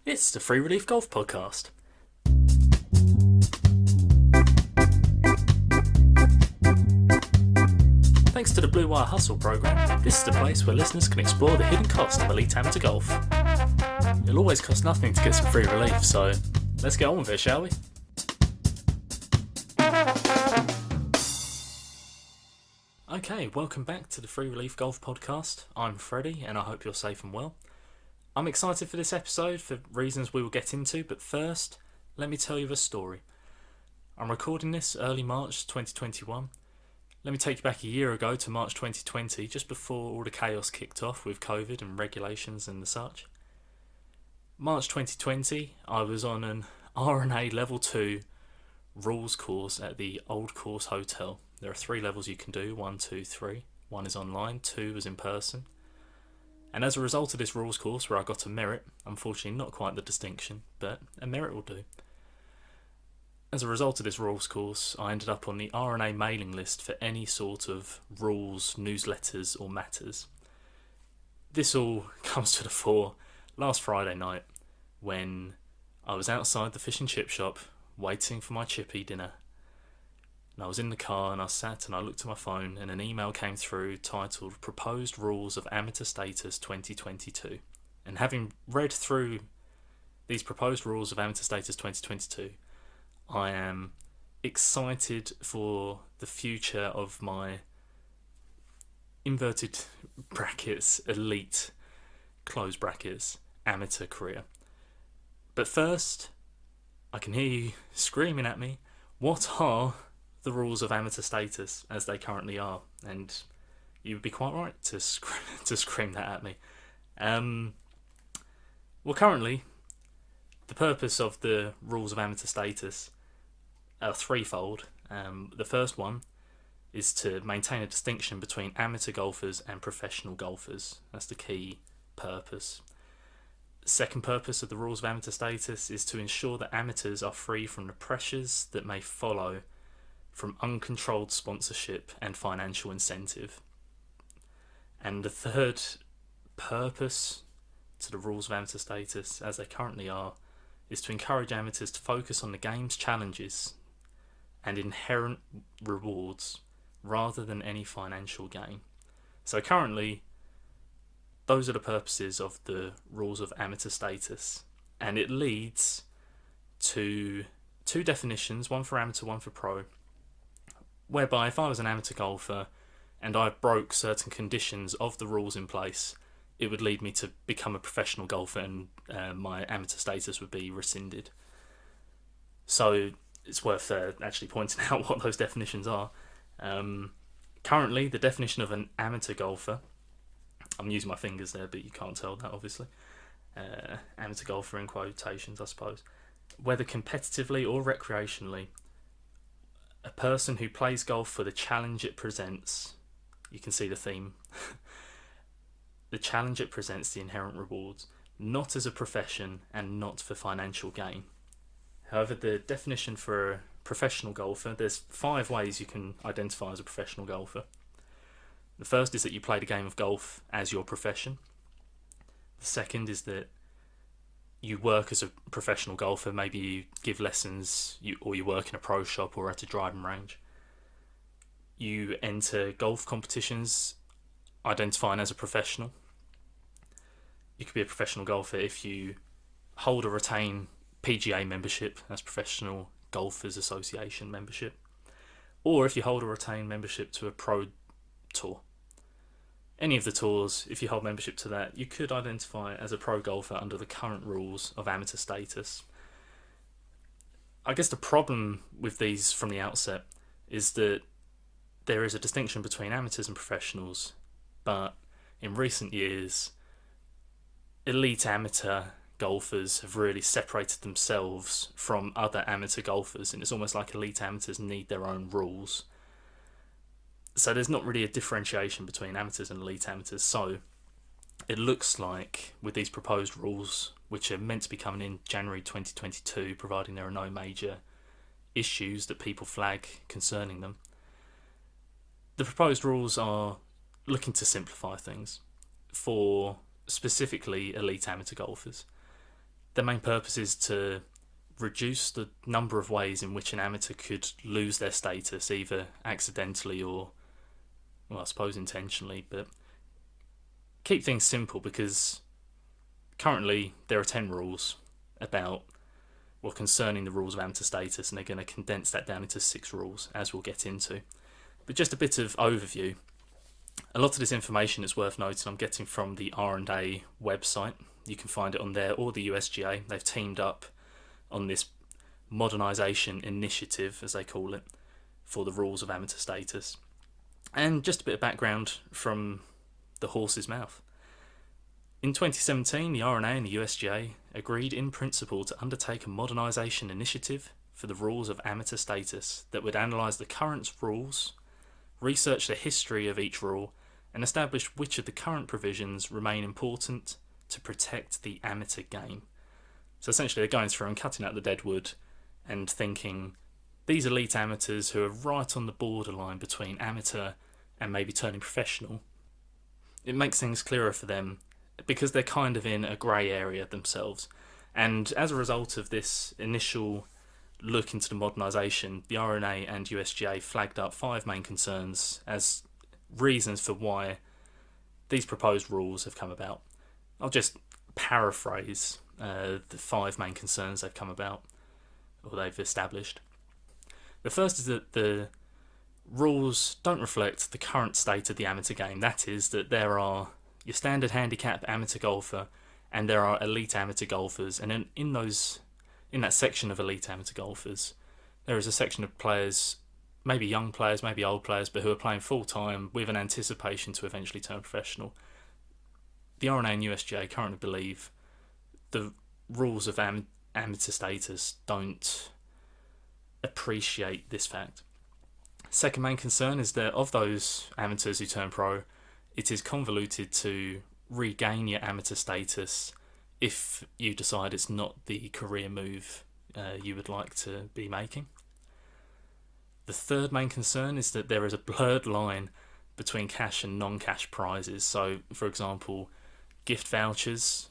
It's the Free Relief Golf Podcast. Thanks to the Blue Wire Hustle program, this is the place where listeners can explore the hidden cost of elite amateur golf. It'll always cost nothing to get some free relief, so let's get on with it, shall we? Okay, welcome back to the Free Relief Golf Podcast. I'm Freddie, and I hope you're safe and well. I'm excited for this episode for reasons we will get into, but first, let me tell you a story. I'm recording this early March 2021. Let me take you back a year ago to March 2020, just before all the chaos kicked off with COVID and regulations and the such. March 2020, I was on an R&A Level 2 rules course at the Old Course Hotel. There are 3 levels you can do, 1, 2, 3. 1 is online, 2 is in person. And as a result of this rules course, where I got a merit, unfortunately not quite the distinction, but a merit will do. As a result of this rules course, I ended up on the R&A mailing list for any sort of rules, newsletters or matters. This all comes to the fore last Friday night when I was outside the fish and chip shop waiting for my chippy dinner. And I was in the car and I sat and I looked at my phone and an email came through titled Proposed Rules of Amateur Status 2022. And having read through these proposed rules of Amateur Status 2022, I am excited for the future of my inverted brackets, elite, close brackets, amateur career. But first, I can hear you screaming at me, what are the rules of amateur status as they currently are? And you would be quite right to scream that at me. Well, currently, the purpose of the rules of amateur status are threefold. The first one is to maintain a distinction between amateur golfers and professional golfers. That's the key purpose. Second purpose of the rules of amateur status is to ensure that amateurs are free from the pressures that may follow from uncontrolled sponsorship and financial incentive. And the third purpose to the rules of amateur status, as they currently are, is to encourage amateurs to focus on the game's challenges and inherent rewards rather than any financial gain. So currently, those are the purposes of the rules of amateur status, and it leads to 2 definitions, one for amateur, one for pro, whereby if I was an amateur golfer and I broke certain conditions of the rules in place, it would lead me to become a professional golfer and my amateur status would be rescinded. So it's worth actually pointing out what those definitions are. Currently, the definition of an amateur golfer, I'm using my fingers there, but you can't tell that obviously. Amateur golfer in quotations, I suppose. Whether competitively or recreationally, a person who plays golf for the challenge it presents. You can see the theme. The challenge it presents, the inherent rewards, not as a profession and not for financial gain. However, the definition for a professional golfer, there's 5 ways you can identify as a professional golfer. The first is that you play the game of golf as your profession. The second is that you work as a professional golfer. Maybe you give lessons, or you work in a pro shop or at a driving range. You enter golf competitions identifying as a professional. You could be a professional golfer if you hold or retain PGA membership, that's Professional Golfers Association membership, or if you hold or retain membership to a pro tour. Any of the tours, if you hold membership to that, you could identify as a pro golfer under the current rules of amateur status. I guess the problem with these from the outset is that there is a distinction between amateurs and professionals, but in recent years, elite amateur golfers have really separated themselves from other amateur golfers, and it's almost like elite amateurs need their own rules. So there's not really a differentiation between amateurs and elite amateurs. So it looks like with these proposed rules, which are meant to be coming in January 2022, providing there are no major issues that people flag concerning them, the proposed rules are looking to simplify things for specifically elite amateur golfers. Their main purpose is to reduce the number of ways in which an amateur could lose their status, either accidentally or, well, I suppose intentionally, but keep things simple, because currently there are 10 rules about, well, concerning the rules of amateur status, and they're going to condense that down into 6 rules, as we'll get into. But just a bit of overview. A lot of this information is worth noting I'm getting from the R&A website. You can find it on there, or the USGA. They've teamed up on this modernisation initiative, as they call it, for the rules of amateur status. And just a bit of background from the horse's mouth. In 2017, the R&A and the USGA agreed in principle to undertake a modernisation initiative for the rules of amateur status that would analyse the current rules, research the history of each rule, and establish which of the current provisions remain important to protect the amateur game. So essentially they're going through and cutting out the dead wood and thinking, these elite amateurs who are right on the borderline between amateur and maybe turning professional, it makes things clearer for them because they're kind of in a grey area themselves. And as a result of this initial look into the modernisation, the RNA and USGA flagged up 5 main concerns as reasons for why these proposed rules have come about. I'll just paraphrase the 5 main concerns they've come about, or they've established. The first is that the rules don't reflect the current state of the amateur game. That is, that there are your standard handicap amateur golfer and there are elite amateur golfers, and in that section of elite amateur golfers there is a section of players, maybe young players, maybe old players, but who are playing full time with an anticipation to eventually turn professional. The RNA and USGA currently believe the rules of amateur status don't appreciate this fact. Second main concern is that of those amateurs who turn pro, it is convoluted to regain your amateur status if you decide it's not the career move you would like to be making. The third main concern is that there is a blurred line between cash and non-cash prizes. So, for example, gift vouchers.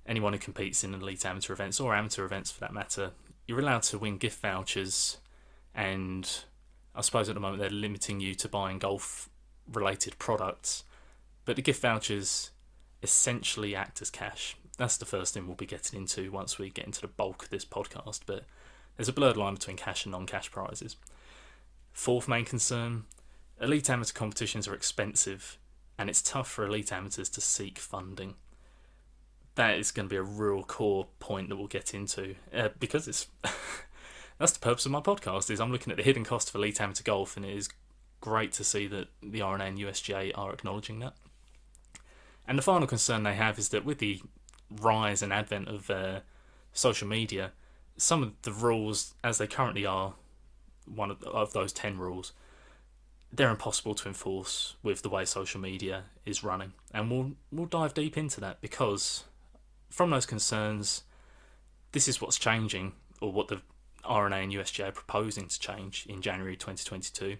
Anyone who competes in elite amateur events, or amateur events for that matter, you're allowed to win gift vouchers, and I suppose at the moment they're limiting you to buying golf-related products, but the gift vouchers essentially act as cash. That's the first thing we'll be getting into once we get into the bulk of this podcast, but there's a blurred line between cash and non-cash prizes. Fourth main concern, elite amateur competitions are expensive, and it's tough for elite amateurs to seek funding. That is going to be a real core point that we'll get into, because it's that's the purpose of my podcast, is I'm looking at the hidden cost of elite amateur golf, and it is great to see that the RNA and USGA are acknowledging that. And the final concern they have is that with the rise and advent of social media, some of the rules as they currently are, one of those 10 rules, they're impossible to enforce with the way social media is running. And we'll dive deep into that, because from those concerns, this is what's changing, or what the RNA and USGA are proposing to change in January 2022.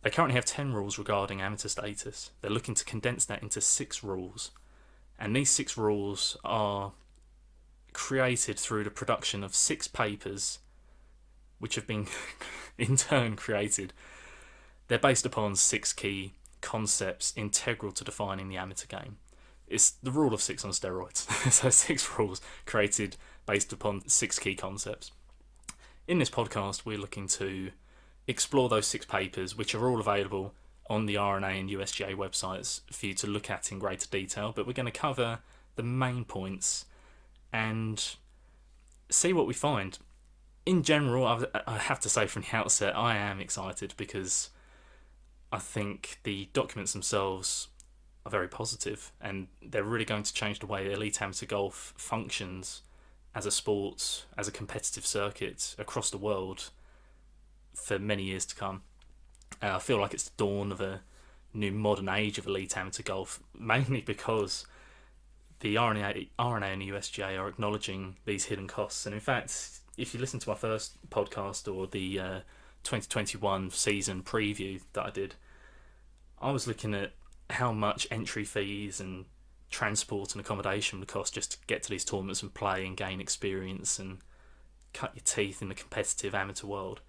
They currently have 10 rules regarding amateur status. They're looking to condense that into 6 rules. And these 6 rules are created through the production of 6 papers, which have been in turn created. They're based upon 6 key concepts integral to defining the amateur game. It's the rule of 6 on steroids. So 6 rules created based upon 6 key concepts. In this podcast, we're looking to explore those 6 papers, which are all available on the RNA and USGA websites for you to look at in greater detail, but we're going to cover the main points and see what we find. In general, I have to say from the outset, I am excited, because I think the documents themselves are very positive, and they're really going to change the way elite amateur golf functions as a sport, as a competitive circuit across the world for many years to come. I feel like it's the dawn of a new modern age of elite amateur golf, mainly because the RNA and the USGA are acknowledging these hidden costs. And in fact, if you listen to my first podcast, or the 2021 season preview that I did, I was looking at how much entry fees and transport and accommodation would cost just to get to these tournaments and play and gain experience and cut your teeth in the competitive amateur world.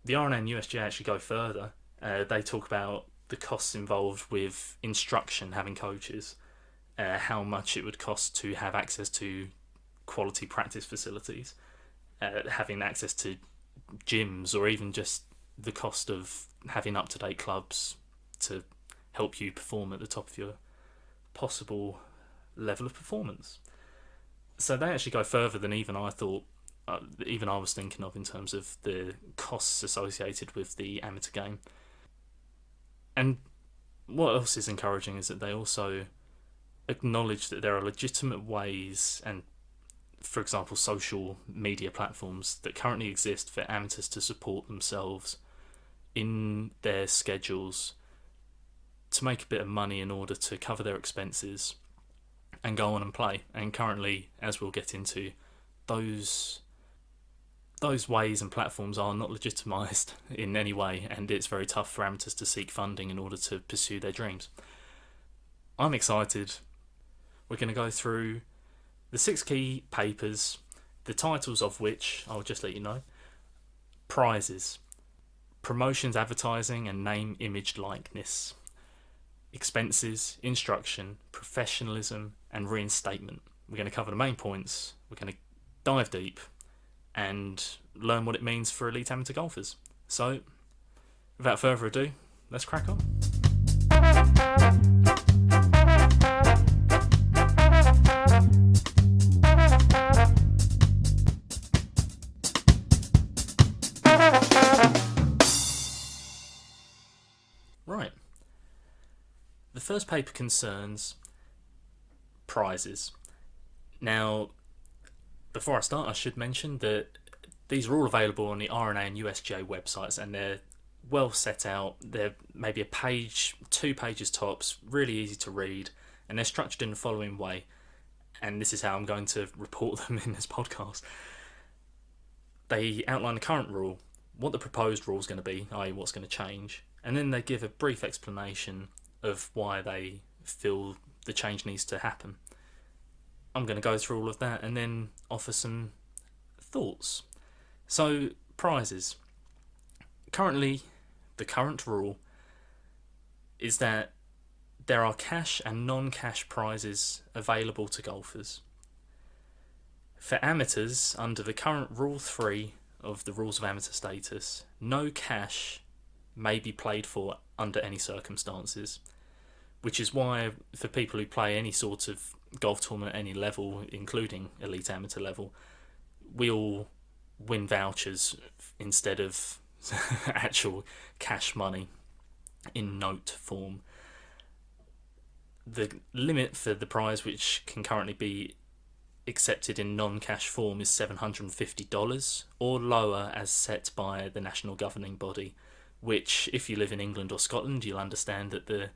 The RNA and USGA actually go further. They talk about the costs involved with instruction, having coaches, how much it would cost to have access to quality practice facilities, having access to gyms, or even just the cost of having up-to-date clubs to help you perform at the top of your possible level of performance. So they actually go further than even I thought, even I was thinking of, in terms of the costs associated with the amateur game. And what else is encouraging is that they also acknowledge that there are legitimate ways and, for example, social media platforms that currently exist for amateurs to support themselves in their schedules, to make a bit of money in order to cover their expenses and go on and play. And currently, as we'll get into, those ways and platforms are not legitimised in any way, and it's very tough for amateurs to seek funding in order to pursue their dreams. I'm excited. We're going to go through the 6 key papers, the titles of which I'll just let you know: prizes, promotions, advertising and name, image, likeness, expenses, instruction, professionalism and reinstatement. We're going to cover the main points. We're going to dive deep and learn what it means for elite amateur golfers. So, without further ado, let's crack on. Right. The first paper concerns prizes. Now, before I start, I should mention that these are all available on the RNA and USGA websites, and they're well set out. They're maybe a page, 2 pages tops, really easy to read, and they're structured in the following way. And this is how I'm going to report them in this podcast. They outline the current rule, what the proposed rule is going to be, i.e. what's going to change, and then they give a brief explanation of why they feel the change needs to happen. I'm going to go through all of that and then offer some thoughts. So, prizes. Currently, the current rule is that there are cash and non-cash prizes available to golfers. For amateurs, under the current Rule 3 of the Rules of Amateur Status, no cash may be played for under any circumstances, which is why, for people who play any sort of golf tournament at any level, including elite amateur level, we all win vouchers instead of actual cash money in note form. The limit for the prize, which can currently be accepted in non-cash form, is $750 or lower, as set by the national governing body, which, if you live in England or Scotland, you'll understand that the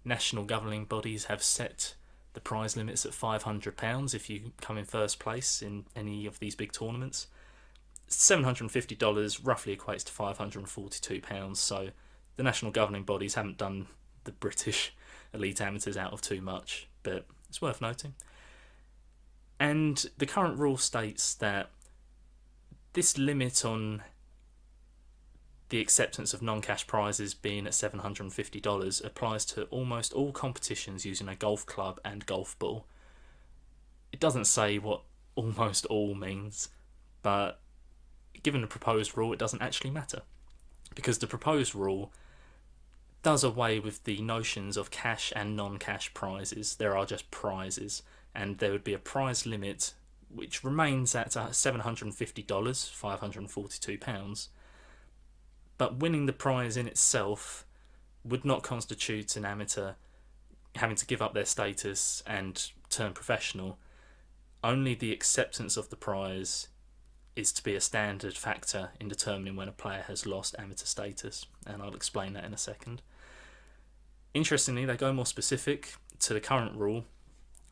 national governing bodies have set the prize limits at £500 if you come in first place in any of these big tournaments. $750 roughly equates to £542, so the national governing bodies haven't done the British elite amateurs out of too much, but it's worth noting. And the current rule states that this limit on the acceptance of non-cash prizes being at $750 applies to almost all competitions using a golf club and golf ball. It doesn't say what almost all means, but given the proposed rule, it doesn't actually matter, because the proposed rule does away with the notions of cash and non-cash prizes. There are just prizes, and there would be a prize limit which remains at $750, £542, but winning the prize in itself would not constitute an amateur having to give up their status and turn professional. Only the acceptance of the prize is to be a standard factor in determining when a player has lost amateur status, and I'll explain that in a second. Interestingly, they go more specific to the current rule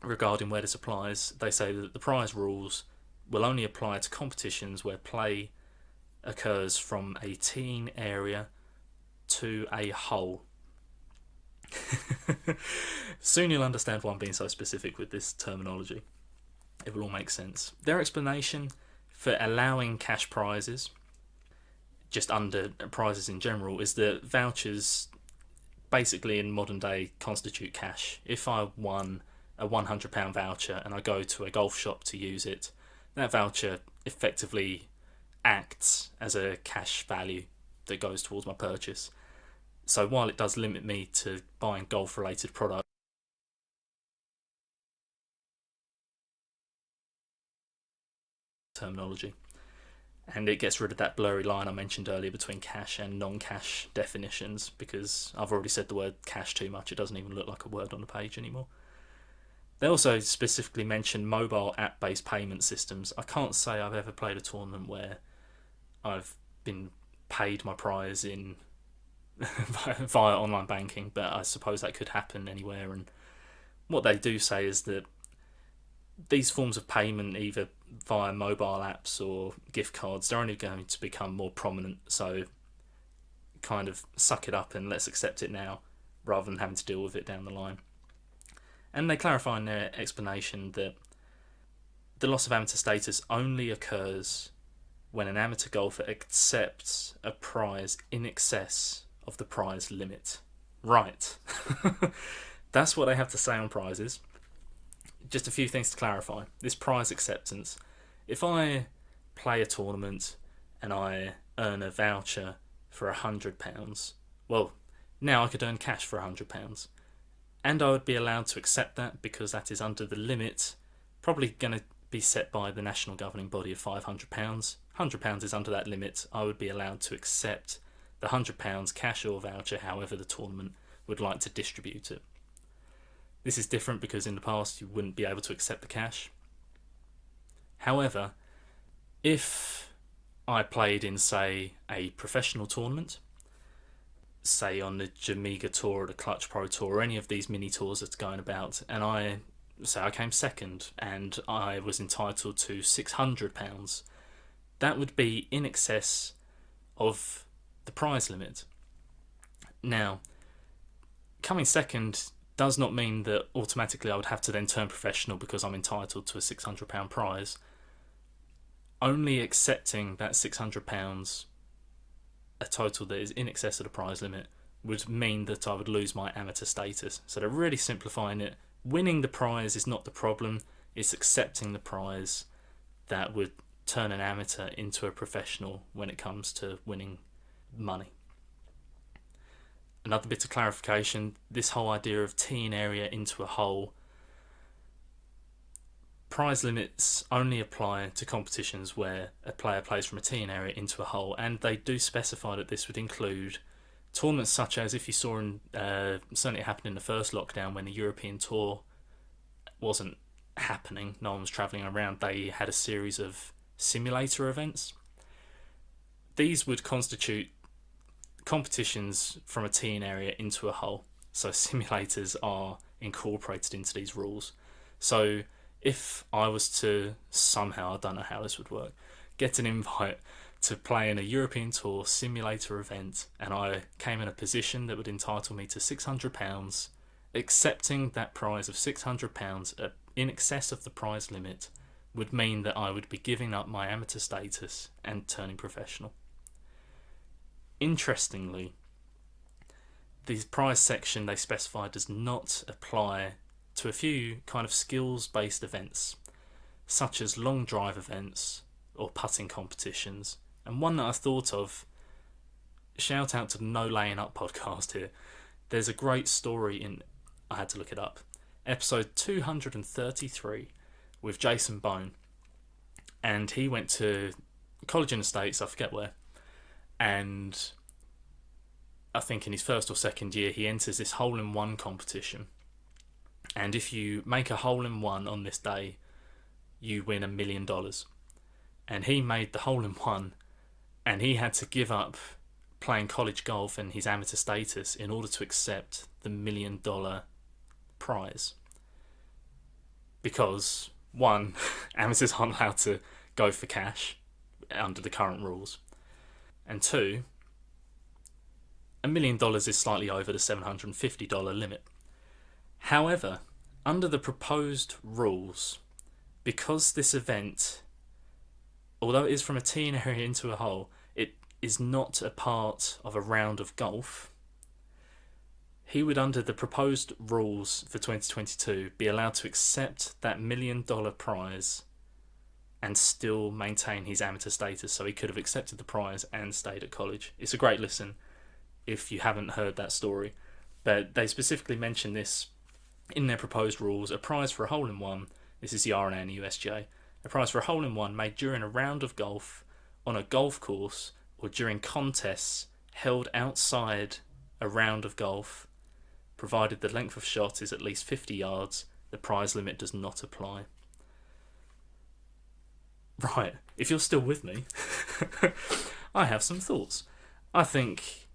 regarding where this applies. They say that the prize rules will only apply to competitions where play occurs from a teeing area to a hole. Soon you'll understand why I'm being so specific with this terminology. It will all make sense. Their explanation for allowing cash prizes, just under prizes in general, is that vouchers basically in modern day constitute cash. If I won a £100 voucher and I go to a golf shop to use it, that voucher effectively acts as a cash value that goes towards my purchase. So while it does limit me to buying golf related products, terminology, and it gets rid of that blurry line I mentioned earlier between cash and non-cash definitions, because I've already said the word cash too much. It doesn't even look like a word on the page anymore. They also specifically mention mobile app-based payment systems. I can't say I've ever played a tournament where I've been paid my prize in via online banking, but I suppose that could happen anywhere. And what they do say is that these forms of payment, either via mobile apps or gift cards, they're only going to become more prominent. So kind of suck it up and let's accept it now, rather than having to deal with it down the line. And they clarify in their explanation that the loss of amateur status only occurs when an amateur golfer accepts a prize in excess of the prize limit. Right. That's what they have to say on prizes. Just a few things to clarify. This prize acceptance. If I play a tournament and I earn a voucher for £100, well, now I could earn cash for £100. And I would be allowed to accept that because that is under the limit, probably going to be set by the national governing body of £500. £100 is under that limit. I would be allowed to accept the £100 cash or voucher, however the tournament would like to distribute it. This is different because in the past you wouldn't be able to accept the cash. However, if I played in, say, a professional tournament, say on the Jamaica Tour or the Clutch Pro Tour or any of these mini tours that's going about, and I came second and I was entitled to £600, that would be in excess of the prize limit. Now, coming second does not mean that automatically I would have to then turn professional because I'm entitled to a £600 prize. Only accepting that £600, a total that is in excess of the prize limit, would mean that I would lose my amateur status. So they're really simplifying it. Winning the prize is not the problem, it's accepting the prize that would turn an amateur into a professional when it comes to winning money. Another bit of clarification, this whole idea of teeing area into a hole. Prize limits only apply to competitions where a player plays from a teeing area into a hole, and they do specify that this would include tournaments such as, if you saw in certainly it happened in the first lockdown when the European Tour wasn't happening, no one was travelling around, they had a series of simulator events. These would constitute competitions from a teeing area into a hole. So simulators are incorporated into these rules. So if I was to somehow, I don't know how this would work, get an invite to play in a European Tour simulator event and I came in a position that would entitle me to £600, accepting that prize of £600 in excess of the prize limit would mean that I would be giving up my amateur status and turning professional. Interestingly, the prize section they specify does not apply to a few kind of skills-based events, such as long drive events or putting competitions. And one that I thought of, shout out to the No Laying Up podcast here, there's a great story in, I had to look it up, episode 233 with Jason Bone. And he went to college in the States, I forget where, and I think in his first or second year he enters this hole-in-one competition, and if you make a hole-in-one on this day you win $1 million. And he made the hole-in-one and he had to give up playing college golf and his amateur status in order to accept the $1 million prize, because one, amateurs aren't allowed to go for cash under the current rules, and two, $1 million is slightly over the $750 limit. However, under the proposed rules, because this event, although it is from a teeing area into a hole, it is not a part of a round of golf. He would, under the proposed rules for 2022, be allowed to accept that $1 million prize and still maintain his amateur status. So he could have accepted the prize and stayed at college. It's a great listen if you haven't heard that story. But they specifically mention this in their proposed rules: a prize for a hole-in-one, this is the RNA and the USGA, a prize for a hole-in-one made during a round of golf on a golf course or during contests held outside a round of golf, provided the length of shot is at least 50 yards, the prize limit does not apply. Right, if you're still with me, I have some thoughts. I think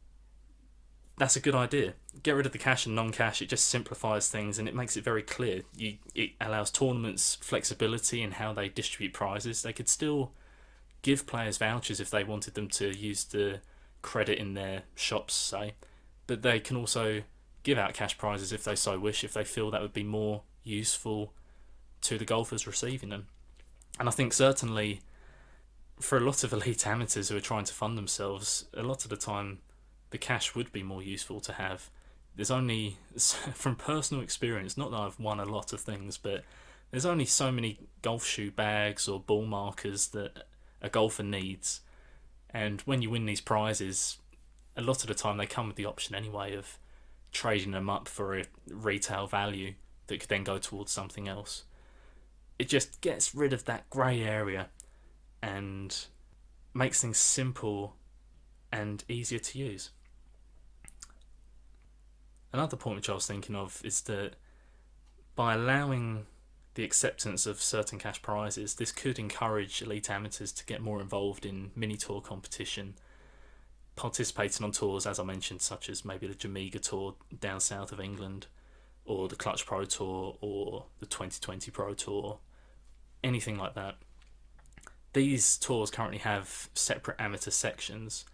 that's a good idea. Get rid of the cash and non-cash. It just simplifies things and it makes it very clear. It allows tournaments flexibility in how they distribute prizes. They could still give players vouchers if they wanted them to use the credit in their shops, say, but they can also give out cash prizes if they so wish, if they feel that would be more useful to the golfers receiving them. And I think certainly for a lot of elite amateurs who are trying to fund themselves, a lot of the time the cash would be more useful to have. There's only, from personal experience, not that I've won a lot of things, but there's only so many golf shoe bags or ball markers that a golfer needs. And when you win these prizes, a lot of the time they come with the option anyway of trading them up for a retail value that could then go towards something else. It just gets rid of that grey area and makes things simple and easier to use. Another point which I was thinking of is that by allowing the acceptance of certain cash prizes, this could encourage elite amateurs to get more involved in mini-tour competition, participating on tours, as I mentioned, such as maybe the Jamaica Tour down south of England, or the Clutch Pro Tour, or the 2020 Pro Tour, anything like that. These tours currently have separate amateur sections.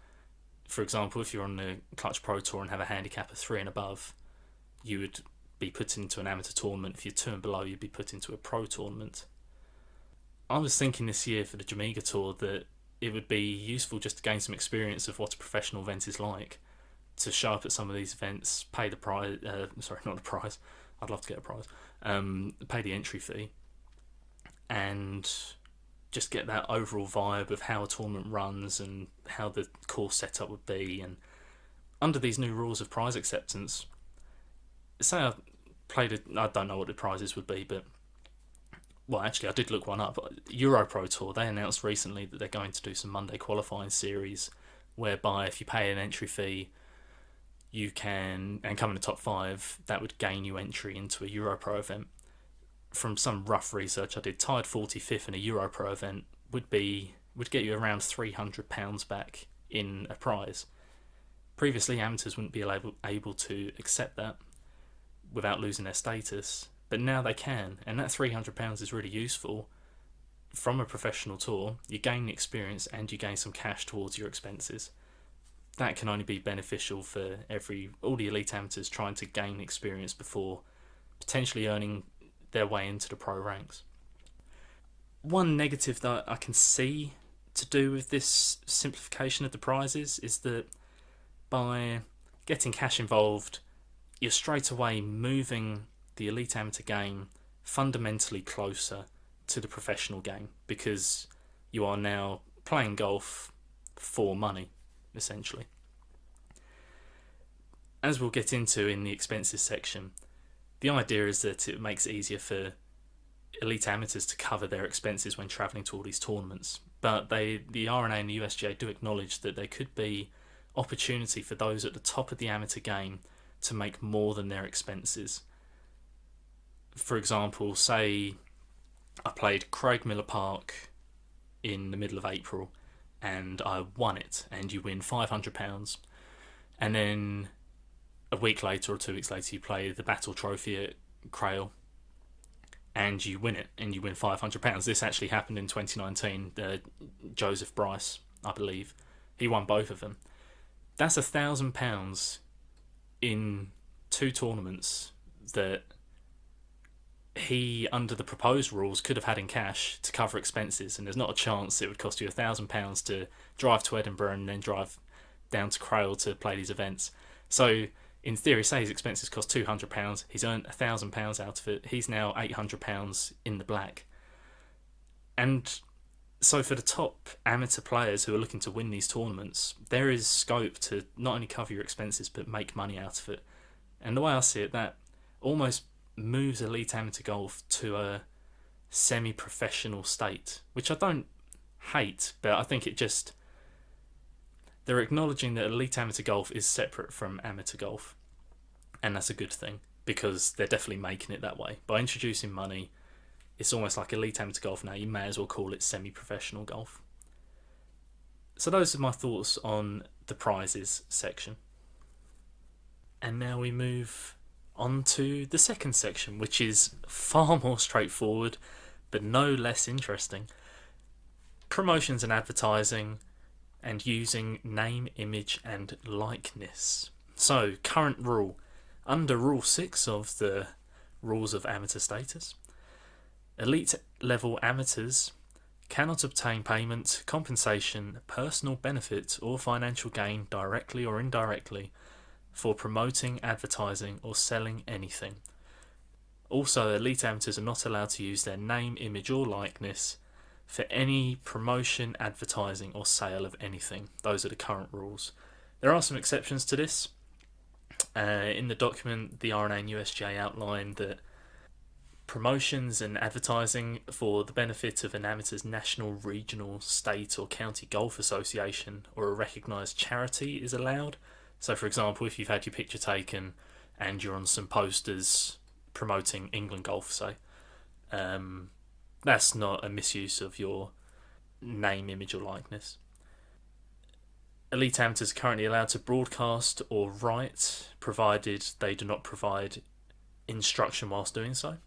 For example, if you're on the Clutch Pro Tour and have a handicap of 3 and above, you would be put into an amateur tournament. If you're 2 and below, you'd be put into a pro tournament. I was thinking this year for the Jamaica Tour that it would be useful just to gain some experience of what a professional event is like, to show up at some of these events, pay the prize, not the prize, I'd love to get a prize, pay the entry fee, and just get that overall vibe of how a tournament runs and how the course setup would be. And under these new rules of prize acceptance, say I don't know what the prizes would be, but well, actually I did look one up. Euro Pro Tour, they announced recently that they're going to do some Monday qualifying series whereby if you pay an entry fee, you can, and come in the top 5, that would gain you entry into a Euro Pro event. From some rough research I did, tied 45th in a Euro Pro event would get you around £300 back in a prize. Previously, amateurs wouldn't be able to accept that without losing their status, but now they can, and that £300 is really useful. From a professional tour, you gain experience and you gain some cash towards your expenses. That can only be beneficial for all the elite amateurs trying to gain experience before potentially earning their way into the pro ranks. One negative that I can see to do with this simplification of the prizes is that by getting cash involved, you're straight away moving the elite amateur game fundamentally closer to the professional game, because you are now playing golf for money, essentially. As we'll get into in the expenses section, the idea is that it makes it easier for elite amateurs to cover their expenses when travelling to all these tournaments. But the RNA and the USGA do acknowledge that there could be opportunity for those at the top of the amateur game to make more than their expenses. For example, say I played Craig Miller Park in the middle of April and I won it, and you win £500, and then a week later or 2 weeks later you play the Battle Trophy at Crail and you win it and you win £500. This actually happened in 2019. Joseph Bryce, I believe, he won both of them. That's £1,000 in 2 tournaments that he, under the proposed rules, could have had in cash to cover expenses, and there's not a chance it would cost you £1,000 to drive to Edinburgh and then drive down to Crail to play these events. So, in theory, say his expenses cost £200, he's earned £1,000 out of it, he's now £800 in the black. And so for the top amateur players who are looking to win these tournaments, there is scope to not only cover your expenses but make money out of it. And the way I see it, that almost moves elite amateur golf to a semi-professional state, which I don't hate, but I think it just... They're acknowledging that elite amateur golf is separate from amateur golf, and that's a good thing, because they're definitely making it that way. By introducing money, it's almost like elite amateur golf now. You may as well call it semi-professional golf. So those are my thoughts on the prizes section. And now we move on to the second section, which is far more straightforward, but no less interesting. Promotions and advertising, and using name, image, and likeness. So, current rule. Under Rule 6 of the Rules of Amateur Status, elite level amateurs cannot obtain payment, compensation, personal benefit, or financial gain directly or indirectly for promoting, advertising, or selling anything. Also, elite amateurs are not allowed to use their name, image, or likeness for any promotion, advertising, or sale of anything. Those are the current rules. There are some exceptions to this. In the document, the RNA and USGA outline that promotions and advertising for the benefit of an amateur's national, regional, state, or county golf association or a recognised charity is allowed. So, for example, if you've had your picture taken and you're on some posters promoting England golf, say, that's not a misuse of your name, image, or likeness. Elite amateurs are currently allowed to broadcast or write, provided they do not provide instruction whilst doing so.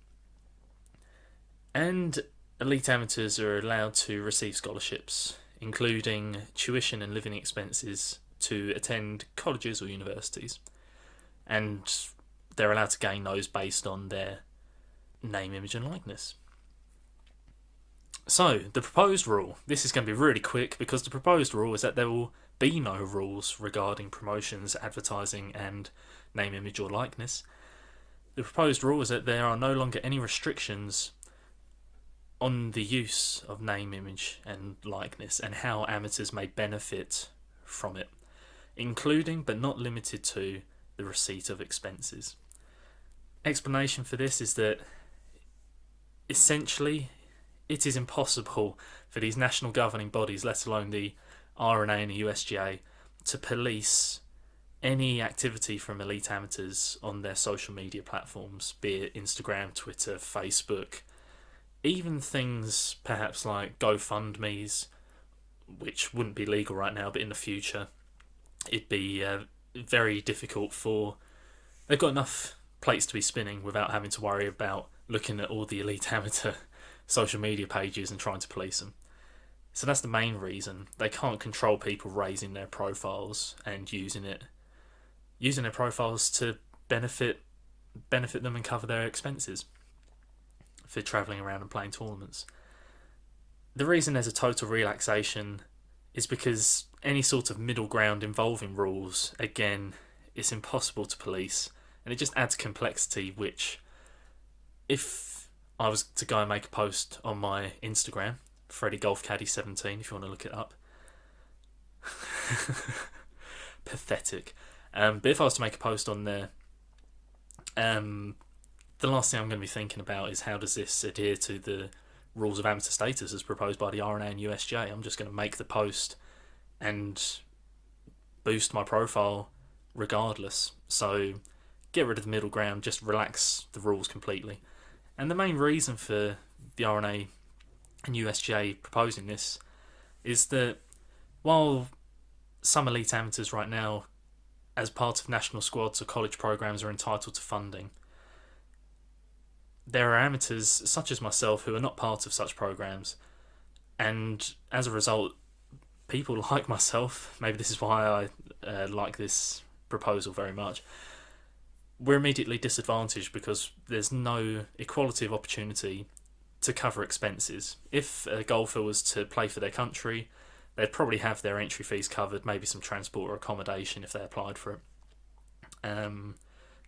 And elite amateurs are allowed to receive scholarships, including tuition and living expenses, to attend colleges or universities. And they're allowed to gain those based on their name, image, and likeness. So, the proposed rule. This is going to be really quick, because the proposed rule is that there will be no rules regarding promotions, advertising, and name, image, or likeness. The proposed rule is that there are no longer any restrictions on the use of name, image, and likeness, and how amateurs may benefit from it, including but not limited to the receipt of expenses. Explanation for this is that essentially it is impossible for these national governing bodies, let alone the RNA and the USGA, to police any activity from elite amateurs on their social media platforms, be it Instagram, Twitter, Facebook, even things perhaps like GoFundMes, which wouldn't be legal right now, but in the future it'd be very difficult for... They've got enough plates to be spinning without having to worry about looking at all the elite amateur social media pages and trying to police them. So that's the main reason. They can't control people raising their profiles and using their profiles to benefit them and cover their expenses for travelling around and playing tournaments. The reason there's a total relaxation is because any sort of middle ground involving rules, again, it's impossible to police, and it just adds complexity, which, if I was to go and make a post on my Instagram, Freddie Golf Caddy 17, if you want to look it up. Pathetic. But if I was to make a post on there, the last thing I'm going to be thinking about is how does this adhere to the rules of amateur status as proposed by the RNA and USGA. I'm just going to make the post and boost my profile regardless. So get rid of the middle ground, just relax the rules completely. And the main reason for the RNA and USGA proposing this is that while some elite amateurs right now, as part of national squads or college programs, are entitled to funding, there are amateurs such as myself who are not part of such programs, and as a result, people like myself, maybe this is why I like this proposal very much, we're immediately disadvantaged because there's no equality of opportunity to cover expenses. If a golfer was to play for their country, they'd probably have their entry fees covered, maybe some transport or accommodation if they applied for it.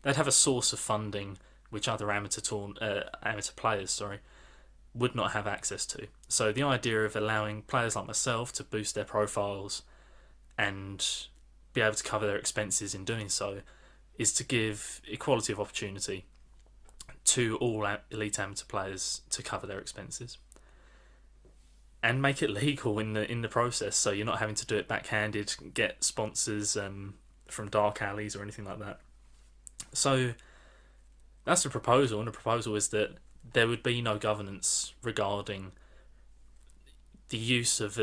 They'd have a source of funding which other amateur players would not have access to. So the idea of allowing players like myself to boost their profiles and be able to cover their expenses in doing so is to give equality of opportunity to all elite amateur players to cover their expenses and make it legal in the process, so you're not having to do it backhanded, get sponsors from dark alleys or anything like that. So that's the proposal, and the proposal is that there would be no governance regarding the use of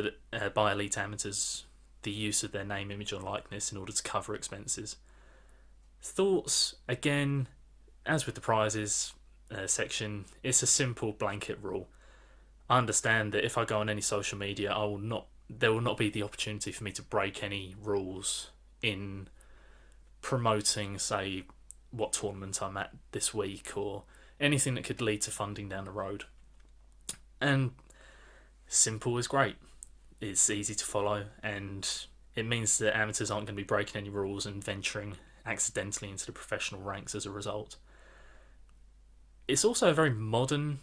by elite amateurs, the use of their name, image or likeness in order to cover expenses. Thoughts, again, as with the prizes section, it's a simple blanket rule. I understand that if I go on any social media, there will not be the opportunity for me to break any rules in promoting, say, what tournament I'm at this week or anything that could lead to funding down the road. And simple is great. It's easy to follow, and it means that amateurs aren't going to be breaking any rules and venturing accidentally into the professional ranks as a result. It's also a very modern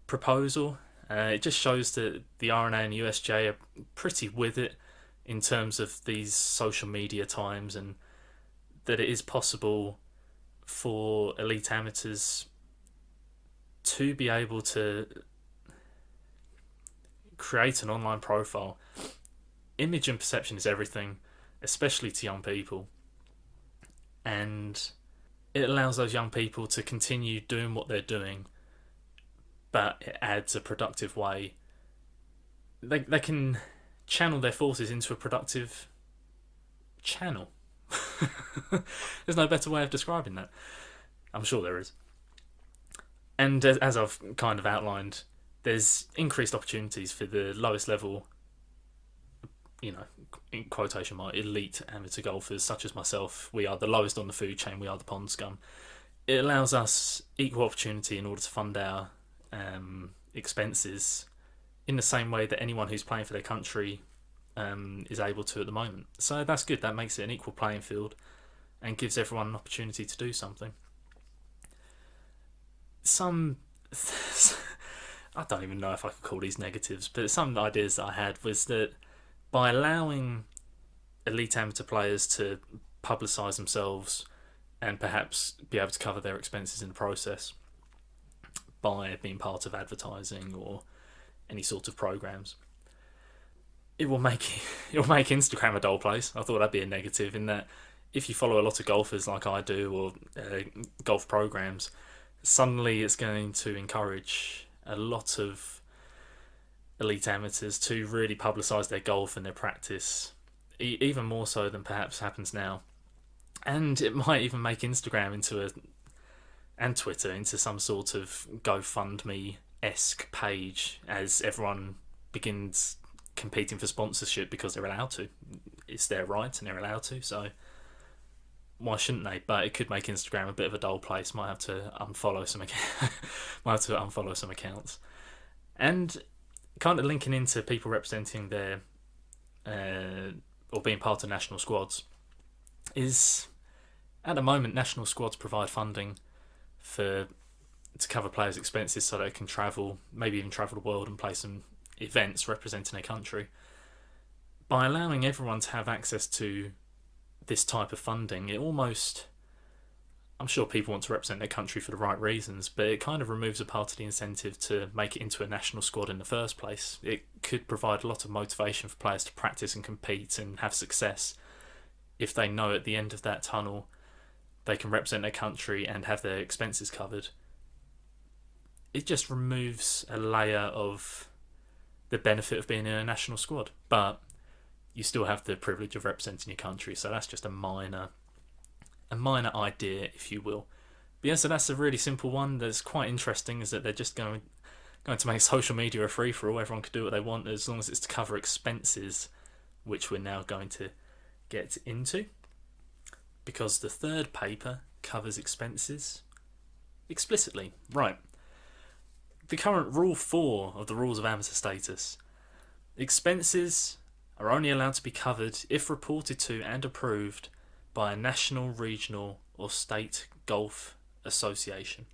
proposal. It just shows that the RNA and USJ are pretty with it in terms of these social media times, and that it is possible for elite amateurs to be able to create an online profile. Image and perception is everything, especially to young people, and it allows those young people to continue doing what they're doing, but it adds a productive way. They can channel their forces into a productive channel. There's no better way of describing that. I'm sure there is. And as I've kind of outlined, there's increased opportunities for the lowest level, in quotation mark, elite amateur golfers such as myself. We are the lowest on the food chain, we are the pond scum. It allows us equal opportunity in order to fund our expenses in the same way that anyone who's playing for their country is able to at the moment. So that's good. That makes it an equal playing field and gives everyone an opportunity to do something. I don't even know if I could call these negatives, but some ideas that I had was that by allowing elite amateur players to publicise themselves and perhaps be able to cover their expenses in the process by being part of advertising or any sort of programs, it will make Instagram a dull place. I thought that'd be a negative, in that if you follow a lot of golfers like I do, or golf programs, suddenly it's going to encourage a lot of elite amateurs to really publicise their golf and their practice, even more so than perhaps happens now. And it might even make Instagram and Twitter into some sort of GoFundMe-esque page, as everyone begins competing for sponsorship because they're allowed to. It's their right and they're allowed to, so why shouldn't they? But it could make Instagram a bit of a dull place. Might have to unfollow some accounts. And kind of linking into people representing their or being part of national squads, is at the moment national squads provide funding to cover players' expenses so they can travel, maybe even travel the world and play some events representing their country. By allowing everyone to have access to this type of funding, it almost, I'm sure people want to represent their country for the right reasons, but it kind of removes a part of the incentive to make it into a national squad in the first place. It could provide a lot of motivation for players to practice and compete and have success if they know at the end of that tunnel they can represent their country and have their expenses covered. It just removes a layer of the benefit of being in a national squad, but you still have the privilege of representing your country, so that's just a minor idea, if you will. But yeah, so that's a really simple one that's quite interesting, is that they're just going to make social media a free-for-all. Everyone can do what they want as long as it's to cover expenses, which we're now going to get into, because the third paper covers expenses explicitly. Right. The current Rule 4 of the Rules of Amateur Status. Expenses are only allowed to be covered if reported to and approved by a national, regional or state golf association.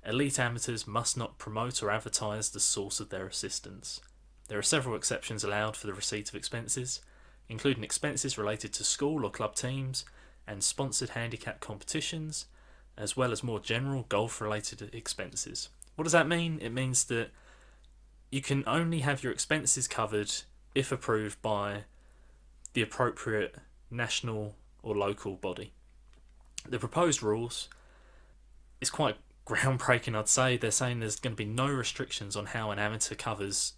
Elite amateurs must not promote or advertise the source of their assistance. There are several exceptions allowed for the receipt of expenses, including expenses related to school or club teams and sponsored handicap competitions, as well as more general golf-related expenses. What does that mean? It means that you can only have your expenses covered if approved by the appropriate national or local body. The proposed rules is quite groundbreaking, I'd say. They're saying there's going to be no restrictions on how an amateur covers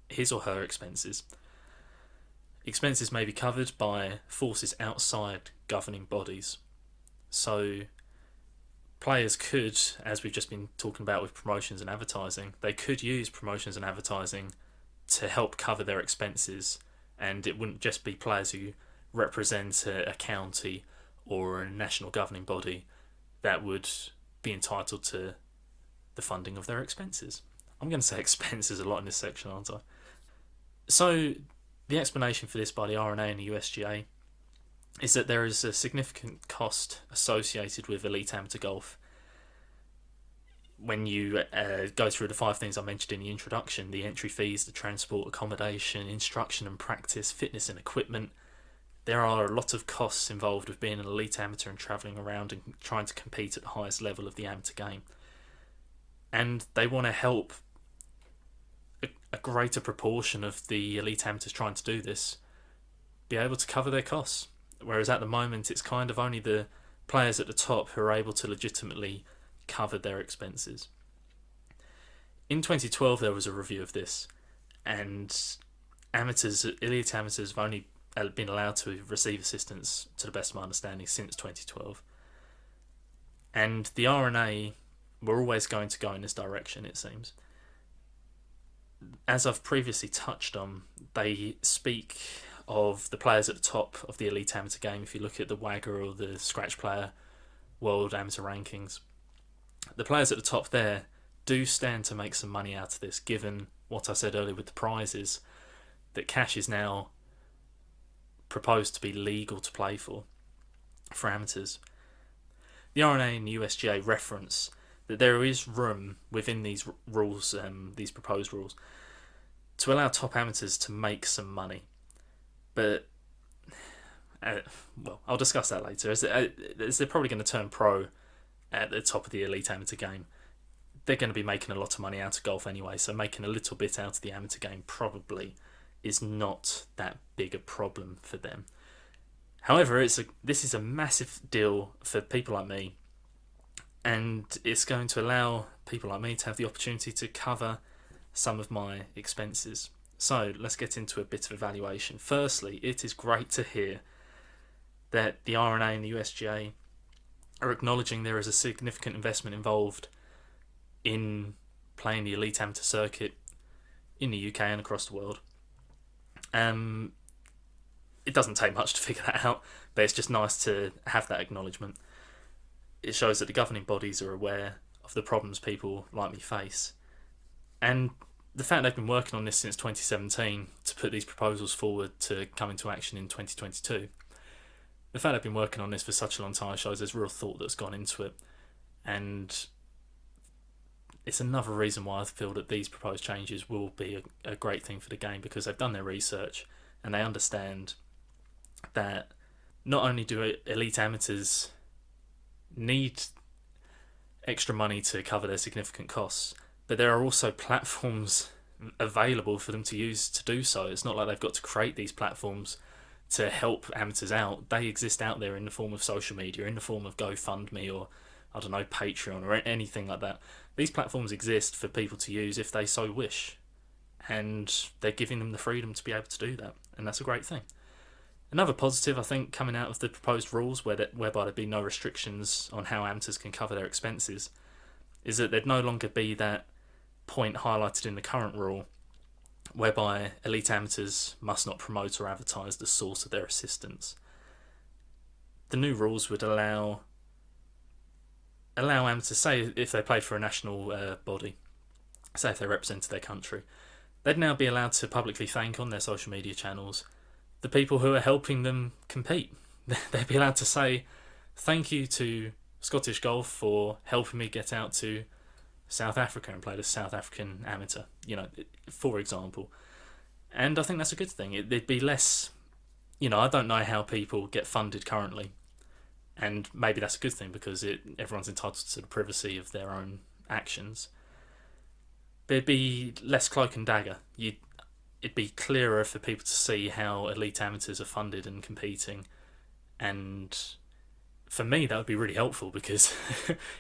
his or her expenses. Expenses may be covered by forces outside governing bodies. So players could, as we've just been talking about with promotions and advertising, they could use promotions and advertising to help cover their expenses, and it wouldn't just be players who represent a county or a national governing body that would be entitled to the funding of their expenses. I'm going to say expenses a lot in this section, aren't I? So the explanation for this by the RNA and the USGA is that there is a significant cost associated with elite amateur golf. When you go through the 5 things I mentioned in the introduction, the entry fees, the transport, accommodation, instruction and practice, fitness and equipment, there are a lot of costs involved with being an elite amateur and travelling around and trying to compete at the highest level of the amateur game. And they want to help a greater proportion of the elite amateurs trying to do this be able to cover their costs. Whereas at the moment, it's kind of only the players at the top who are able to legitimately cover their expenses. In 2012, there was a review of this, and elite amateurs have only been allowed to receive assistance, to the best of my understanding, since 2012. And the RNA were always going to go in this direction, it seems. As I've previously touched on, they speak of the players at the top of the elite amateur game. If you look at the WAGR or the Scratch Player World Amateur Rankings, the players at the top there do stand to make some money out of this, given what I said earlier with the prizes, that cash is now proposed to be legal to play for amateurs. The RNA and the USGA reference that there is room within these rules, these proposed rules, to allow top amateurs to make some money. But, well, I'll discuss that later. As they're probably going to turn pro at the top of the elite amateur game, they're going to be making a lot of money out of golf anyway, so making a little bit out of the amateur game probably is not that big a problem for them. However, this is a massive deal for people like me, and it's going to allow people like me to have the opportunity to cover some of my expenses. So let's get into a bit of evaluation. Firstly, it is great to hear that the RNA and the USGA are acknowledging there is a significant investment involved in playing the elite amateur circuit in the UK and across the world. It doesn't take much to figure that out, but it's just nice to have that acknowledgement. It shows that the governing bodies are aware of the problems people like me face. And the fact they've been working on this since 2017 to put these proposals forward to come into action in 2022, the fact they've been working on this for such a long time shows there's real thought that's gone into it. And it's another reason why I feel that these proposed changes will be a great thing for the game, because they've done their research and they understand that not only do elite amateurs need extra money to cover their significant costs, but there are also platforms available for them to use to do so. It's not like they've got to create these platforms to help amateurs out. They exist out there in the form of social media, in the form of GoFundMe or, I don't know, Patreon or anything like that. These platforms exist for people to use if they so wish, and they're giving them the freedom to be able to do that, and that's a great thing. Another positive, I think, coming out of the proposed rules whereby there'd be no restrictions on how amateurs can cover their expenses, is that there'd no longer be that point highlighted in the current rule whereby elite amateurs must not promote or advertise the source of their assistance. The new rules would allow amateurs, say if they played for a national body, say if they represented their country, they'd now be allowed to publicly thank on their social media channels the people who are helping them compete. They'd be allowed to say, thank you to Scottish Golf for helping me get out to South Africa and play the South African amateur, for example. And I think that's a good thing. It'd be less, I don't know how people get funded currently, and maybe that's a good thing because everyone's entitled to the privacy of their own actions. But it'd be less cloak and dagger. It'd be clearer for people to see how elite amateurs are funded and competing, and for me that would be really helpful because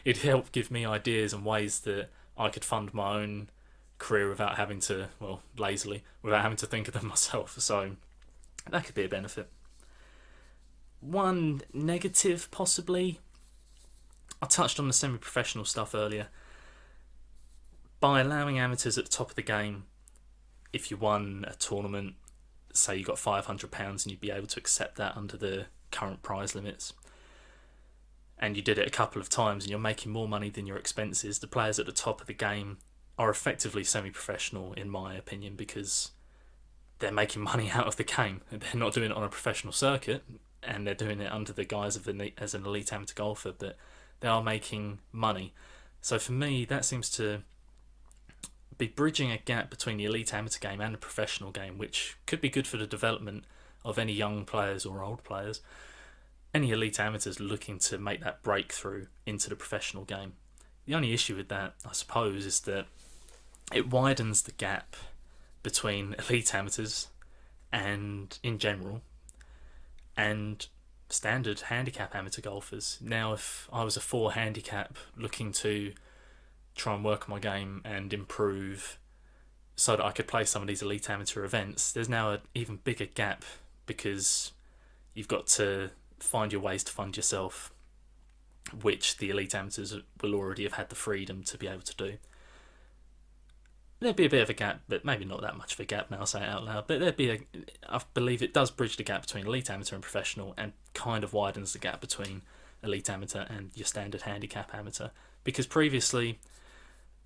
it'd help give me ideas and ways that I could fund my own career without having to, without having to think of them myself. So that could be a benefit. One negative, possibly, I touched on the semi-professional stuff earlier. By allowing amateurs at the top of the game, if you won a tournament, say you got £500 and you'd be able to accept that under the current prize limits, and you did it a couple of times and you're making more money than your expenses, the players at the top of the game are effectively semi-professional in my opinion, because they're making money out of the game. They're not doing it on a professional circuit, and they're doing it under the guise of as an elite amateur golfer, but they are making money. So for me, that seems to be bridging a gap between the elite amateur game and the professional game, which could be good for the development of any young players or old players, any elite amateurs looking to make that breakthrough into the professional game. The only issue with that, I suppose, is that it widens the gap between elite amateurs and, in general, and standard handicap amateur golfers. Now, if I was a 4 handicap looking to try and work on my game and improve so that I could play some of these elite amateur events, there's now an even bigger gap because you've got to find your ways to fund yourself, which the elite amateurs will already have had the freedom to be able to do. There'd be a bit of a gap, but maybe not that much of a gap now, I'll say it out loud, but I believe it does bridge the gap between elite amateur and professional, and kind of widens the gap between elite amateur and your standard handicap amateur, because previously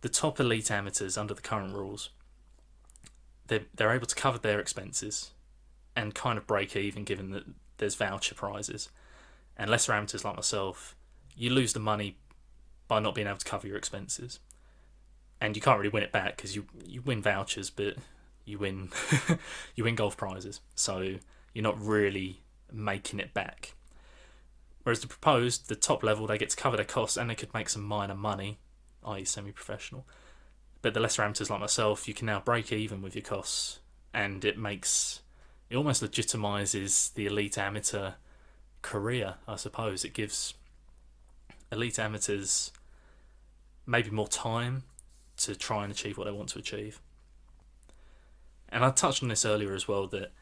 the top elite amateurs under the current rules, they're able to cover their expenses and kind of break even, given that there's voucher prizes. And lesser amateurs like myself, you lose the money by not being able to cover your expenses, and you can't really win it back because you win vouchers, but you win you win golf prizes, so you're not really making it back. Whereas the top level, they get to cover their costs and they could make some minor money, i.e. semi-professional. But the lesser amateurs like myself, you can now break even with your costs, and it almost legitimises the elite amateur career, I suppose. It gives elite amateurs maybe more time to try and achieve what they want to achieve. And I touched on this earlier as well, that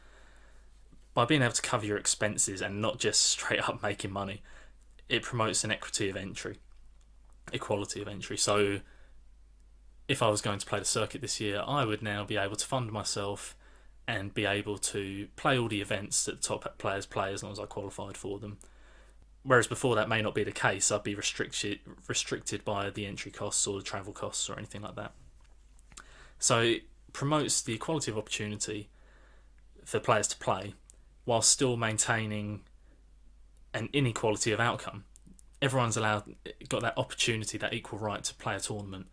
by being able to cover your expenses and not just straight up making money, it promotes an equality of entry. So if I was going to play the circuit this year, I would now be able to fund myself and be able to play all the events that the top players play as long as I qualified for them. Whereas before that may not be the case. I'd be restricted by the entry costs or the travel costs or anything like that. So it promotes the equality of opportunity for players to play while still maintaining an inequality of outcome. Everyone's got that opportunity, that equal right to play a tournament.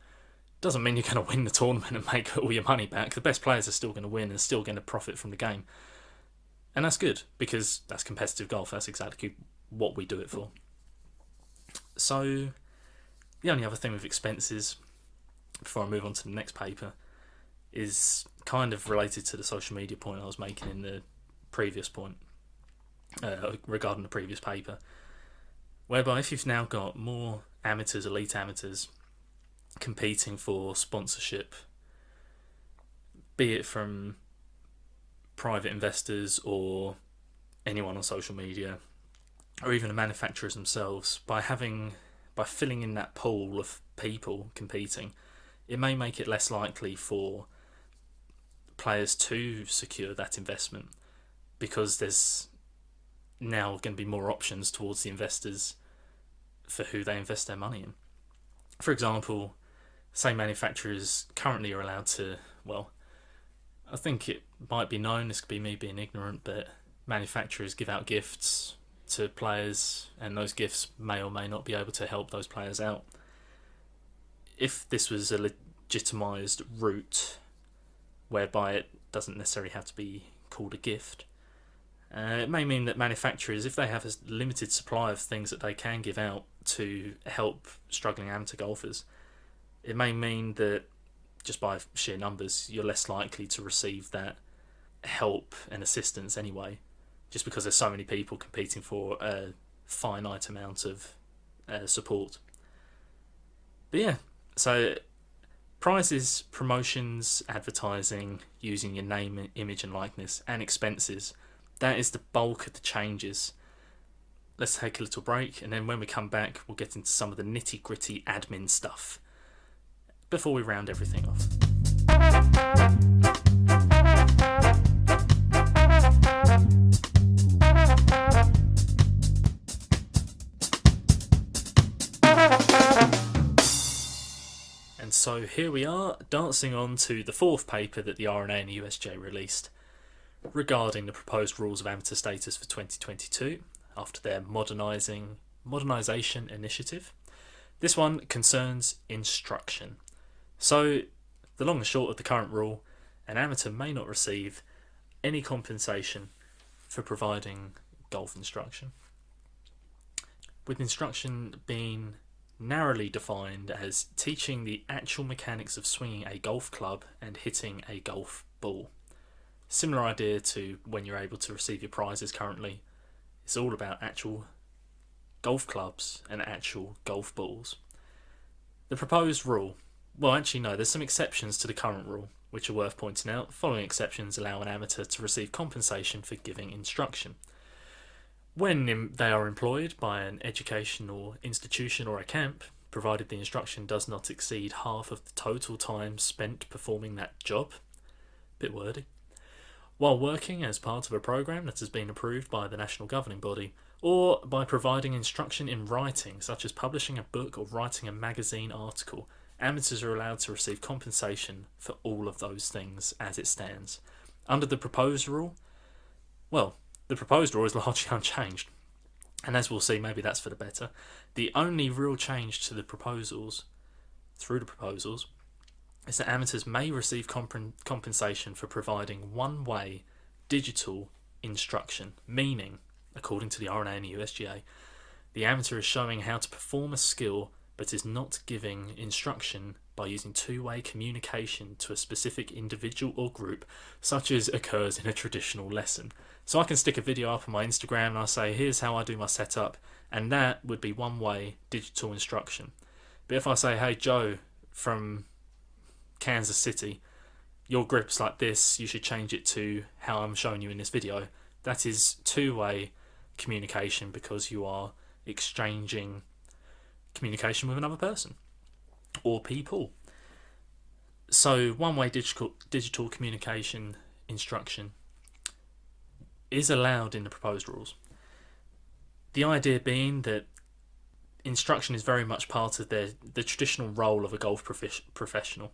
Doesn't mean you're going to win the tournament and make all your money back. The best players are still going to win and still going to profit from the game. And that's good, because that's competitive golf. That's exactly what we do it for. So the only other thing with expenses, before I move on to the next paper, is kind of related to the social media point I was making in the previous point, regarding the previous paper, whereby if you've now got more amateurs, elite amateurs, competing for sponsorship, be it from private investors or anyone on social media, or even the manufacturers themselves, by filling in that pool of people competing, it may make it less likely for players to secure that investment, because there's now going to be more options towards the investors for who they invest their money in. For example, say manufacturers currently are allowed to, well, I think it might be known, this could be me being ignorant, but manufacturers give out gifts to players, and those gifts may or may not be able to help those players out. If this was a legitimised route whereby it doesn't necessarily have to be called a gift, it may mean that manufacturers, if they have a limited supply of things that they can give out to help struggling amateur golfers, it may mean that just by sheer numbers you're less likely to receive that help and assistance anyway, just because there's so many people competing for a finite amount of support. But yeah, so prizes, promotions, advertising, using your name, image and likeness, and expenses, that is the bulk of the changes. Let's take a little break, and then when we come back we'll get into some of the nitty gritty admin stuff before we round everything off. And so here we are, dancing on to the fourth paper that the RNA and the USGA released regarding the proposed rules of amateur status for 2022 after their modernisation initiative. This one concerns instruction. So the long and short of the current rule, an amateur may not receive any compensation for providing golf instruction, with instruction being narrowly defined as teaching the actual mechanics of swinging a golf club and hitting a golf ball. Similar idea to when you're able to receive your prizes currently. It's all about actual golf clubs and actual golf balls. The proposed rule, well actually no, there's some exceptions to the current rule which are worth pointing out. The following exceptions allow an amateur to receive compensation for giving instruction. When they are employed by an educational institution or a camp, provided the instruction does not exceed half of the total time spent performing that job. Bit wordy. While working as part of a program that has been approved by the national governing body, or by providing instruction in writing, such as publishing a book or writing a magazine article, amateurs are allowed to receive compensation for all of those things as it stands. Under the proposed rule, well, the proposed rule is largely unchanged, and as we'll see, maybe that's for the better. The only real change to the proposals, is that amateurs may receive compensation for providing one-way digital instruction, meaning, according to the RNA and the USGA, the amateur is showing how to perform a skill but is not giving instruction by using two-way communication to a specific individual or group, such as occurs in a traditional lesson. So I can stick a video up on my Instagram and I'll say, here's how I do my setup, and that would be one-way digital instruction. But if I say, hey Joe from Kansas City, your grip's like this, you should change it to how I'm showing you in this video, that is two-way communication because you are exchanging communication with another person or people. So one-way digital communication instruction is allowed in the proposed rules. The idea being that instruction is very much part of the traditional role of a golf professional.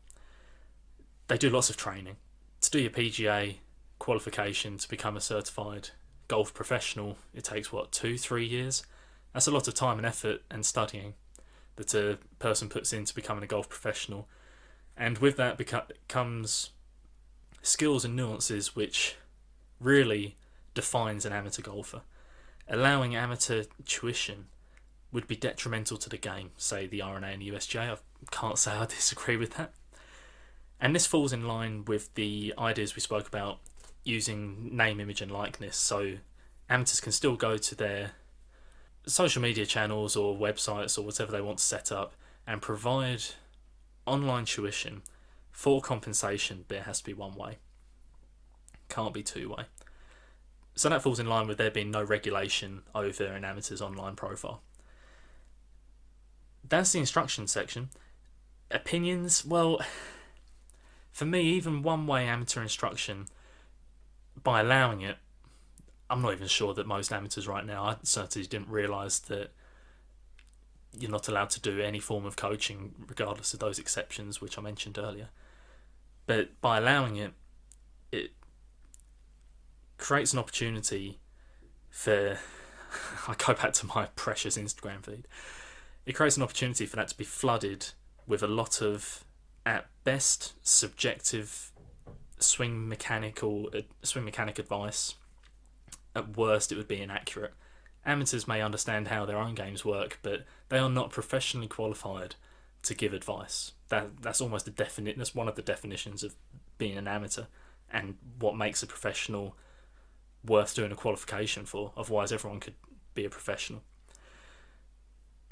They do lots of training. To do your PGA qualification to become a certified golf professional, it takes 2-3 years? That's a lot of time and effort and studying that a person puts into becoming a golf professional. And with that comes skills and nuances which really defines an amateur golfer. Allowing amateur tuition would be detrimental to the game, say the RNA and the USGA. I can't say I disagree with that. And this falls in line with the ideas we spoke about using name, image and likeness. So amateurs can still go to their social media channels or websites or whatever they want to set up and provide online tuition for compensation, but it has to be one way. Can't be two way. So that falls in line with there being no regulation over an amateur's online profile. That's the instruction section. Opinions, well, For me, even one-way amateur instruction, by allowing it, I'm not even sure that most amateurs right now, I certainly didn't realise that you're not allowed to do any form of coaching regardless of those exceptions which I mentioned earlier. But by allowing it, it creates an opportunity for, I go back to my precious Instagram feed, it creates an opportunity for that to be flooded with a lot of, at best, subjective swing mechanic advice. At worst, it would be inaccurate. Amateurs may understand how their own games work, but they are not professionally qualified to give advice. That's almost that's one of the definitions of being an amateur, and what makes a professional worth doing a qualification for. Otherwise, everyone could be a professional.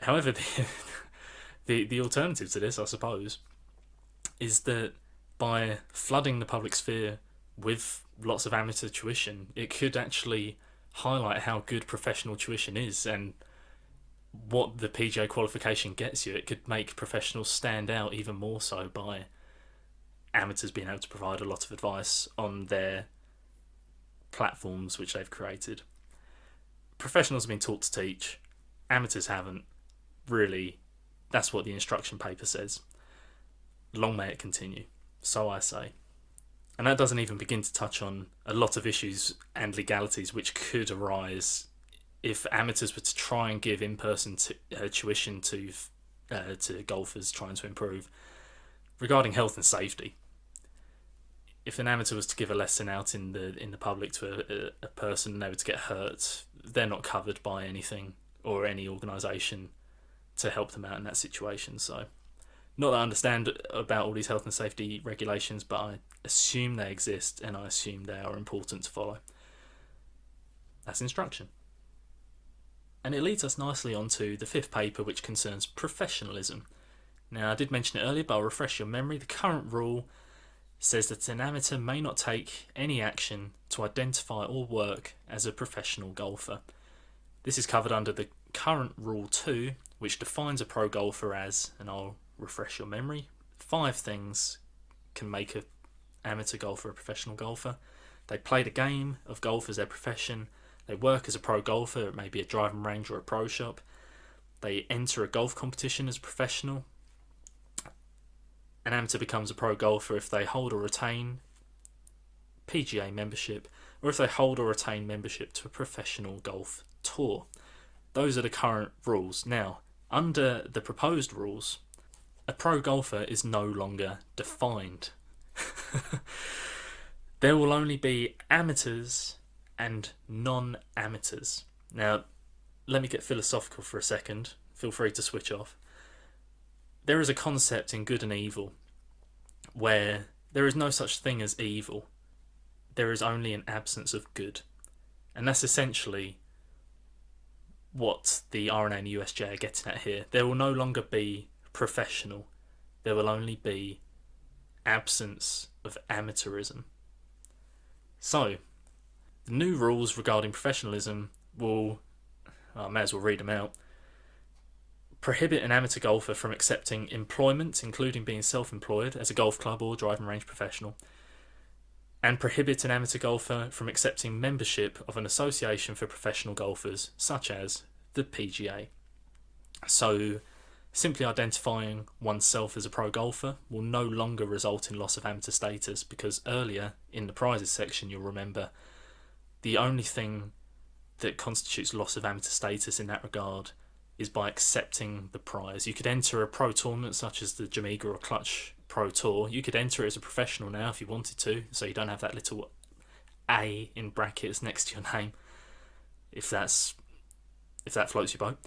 However, the alternative to this, I suppose, is that by flooding the public sphere with lots of amateur tuition, it could actually highlight how good professional tuition is and what the PGA qualification gets you. It could make professionals stand out even more so by amateurs being able to provide a lot of advice on their platforms which they've created. Professionals have been taught to teach, amateurs haven't. Really, that's what the instruction paper says. Long may it continue, so I say. And that doesn't even begin to touch on a lot of issues and legalities which could arise if amateurs were to try and give in-person tuition to golfers trying to improve. Regarding health and safety, if an amateur was to give a lesson out in the public to a person and they were to get hurt, they're not covered by anything or any organisation to help them out in that situation. So, not that I understand about all these health and safety regulations, but I assume they exist and I assume they are important to follow. That's instruction. And it leads us nicely onto the fifth paper, which concerns professionalism. Now, I did mention it earlier, but I'll refresh your memory. The current rule says that an amateur may not take any action to identify or work as a professional golfer. This is covered under the current Rule 2, which defines a pro golfer as, and I'll refresh your memory, 5 things can make an amateur golfer a professional golfer. They play the game of golf as their profession. They work as a pro golfer, it may be a driving range or a pro shop. They enter a golf competition as a professional. An amateur becomes a pro golfer if they hold or retain PGA membership, or if they hold or retain membership to a professional golf tour. Those are the current rules. Now, under the proposed rules, a pro golfer is no longer defined. There will only be amateurs and non-amateurs. Now, let me get philosophical for a second. Feel free to switch off. There is a concept in good and evil where there is no such thing as evil. There is only an absence of good. And that's essentially what the RNA and USJ are getting at here. There will no longer be professional. There will only be absence of amateurism. So, the new rules regarding professionalism will, I may as well read them out, prohibit an amateur golfer from accepting employment, including being self-employed as a golf club or driving range professional, and prohibit an amateur golfer from accepting membership of an association for professional golfers, such as the PGA. So, simply identifying oneself as a pro golfer will no longer result in loss of amateur status, because earlier in the prizes section, you'll remember, the only thing that constitutes loss of amateur status in that regard is by accepting the prize. You could enter a pro tournament such as the Jamaica or Clutch Pro Tour. You could enter it as a professional now if you wanted to, so you don't have that little A in brackets next to your name, if that floats your boat.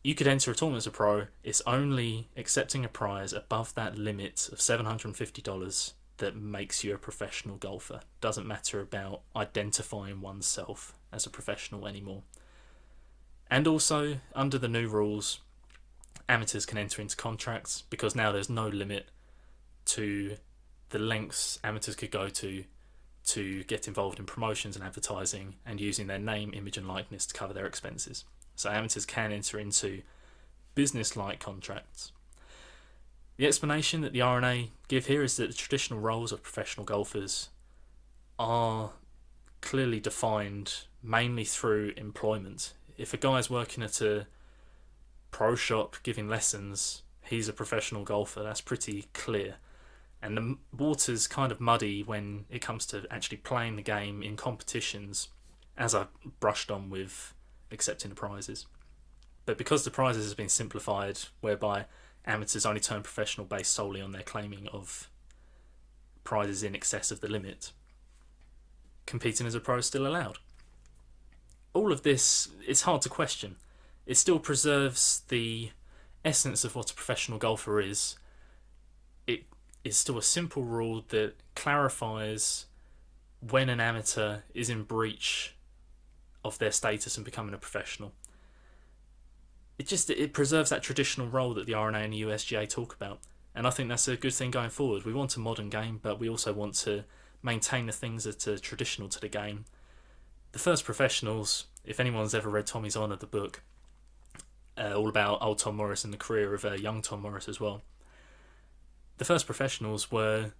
You could enter a tournament as a pro. It's only accepting a prize above that limit of $750 that makes you a professional golfer. Doesn't matter about identifying oneself as a professional anymore. And also, under the new rules, amateurs can enter into contracts, because now there's no limit to the lengths amateurs could go to get involved in promotions and advertising and using their name, image and likeness to cover their expenses. So amateurs can enter into business-like contracts. The explanation that the R&A give here is that the traditional roles of professional golfers are clearly defined mainly through employment. If a guy's working at a pro shop giving lessons, he's a professional golfer. That's pretty clear. And the water's kind of muddy when it comes to actually playing the game in competitions, as I brushed on with accepting the prizes. But because the prizes have been simplified, whereby amateurs only turn professional based solely on their claiming of prizes in excess of the limit, competing as a pro is still allowed. All of this, it's hard to question. It still preserves the essence of what a professional golfer is. It is still a simple rule that clarifies when an amateur is in breach of their status and becoming a professional. It preserves that traditional role that the R&A and the USGA talk about, and I think that's a good thing going forward. We want a modern game, but we also want to maintain the things that are traditional to the game. The first professionals, if anyone's ever read Tommy's Honour, the book, all about old Tom Morris and the career of young Tom Morris as well, the first professionals were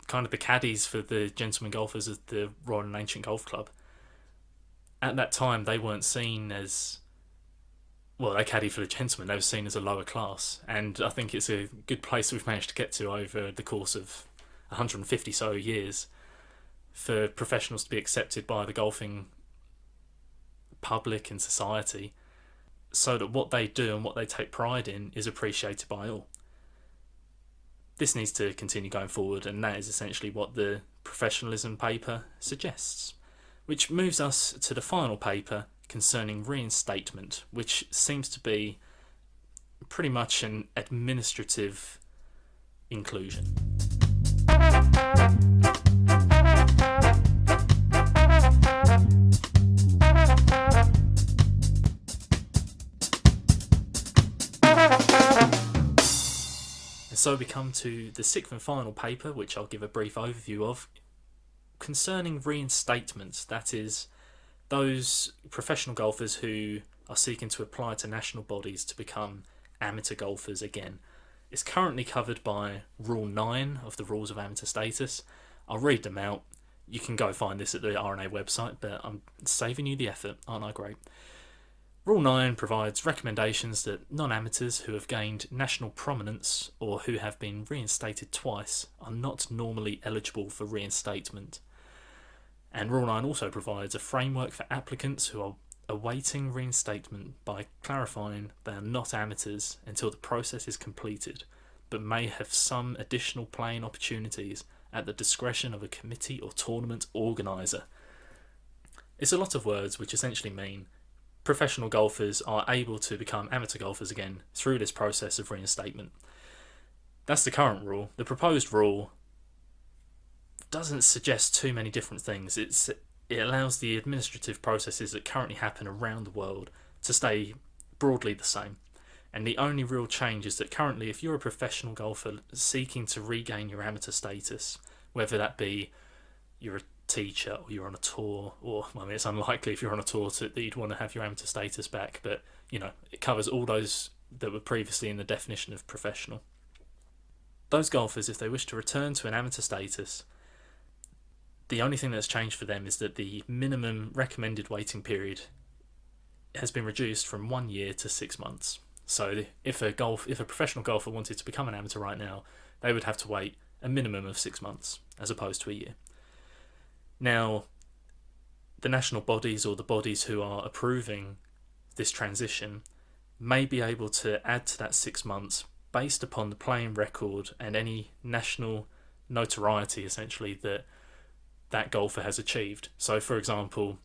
kind of the caddies for the gentlemen golfers at the Royal and Ancient Golf Club. At that time, they weren't seen as... Well, they caddied for the gentlemen. They were seen as a lower class. And I think it's a good place we've managed to get to over the course of 150 so years for professionals to be accepted by the golfing public and society, so that what they do and what they take pride in is appreciated by all. This needs to continue going forward, and that is essentially what the Professionalism paper suggests. Which moves us to the final paper concerning reinstatement, which seems to be pretty much an administrative inclusion. So we come to the sixth and final paper, which I'll give a brief overview of, concerning reinstatement. That is, those professional golfers who are seeking to apply to national bodies to become amateur golfers again. It's currently covered by Rule 9 of the Rules of Amateur Status. I'll read them out. You can go find this at the R&A website, but I'm saving you the effort, aren't I great? Rule 9 provides recommendations that non-amateurs who have gained national prominence or who have been reinstated twice are not normally eligible for reinstatement. And Rule 9 also provides a framework for applicants who are awaiting reinstatement by clarifying they are not amateurs until the process is completed, but may have some additional playing opportunities at the discretion of a committee or tournament organiser. It's a lot of words which essentially mean professional golfers are able to become amateur golfers again through this process of reinstatement. That's the current rule. The proposed rule doesn't suggest too many different things. It allows the administrative processes that currently happen around the world to stay broadly the same. And the only real change is that currently, if you're a professional golfer seeking to regain your amateur status, whether that be you're a teacher or you're on a tour, or I mean, it's unlikely if you're on a tour that you'd want to have your amateur status back, but you know, it covers all those that were previously in the definition of professional. Those golfers, if they wish to return to an amateur status, the only thing that's changed for them is that the minimum recommended waiting period has been reduced from 1 year to 6 months. So if a professional golfer wanted to become an amateur right now, they would have to wait a minimum of 6 months as opposed to a year. Now, the national bodies or the bodies who are approving this transition may be able to add to that 6 months based upon the playing record and any national notoriety, essentially, that golfer has achieved. So, for example,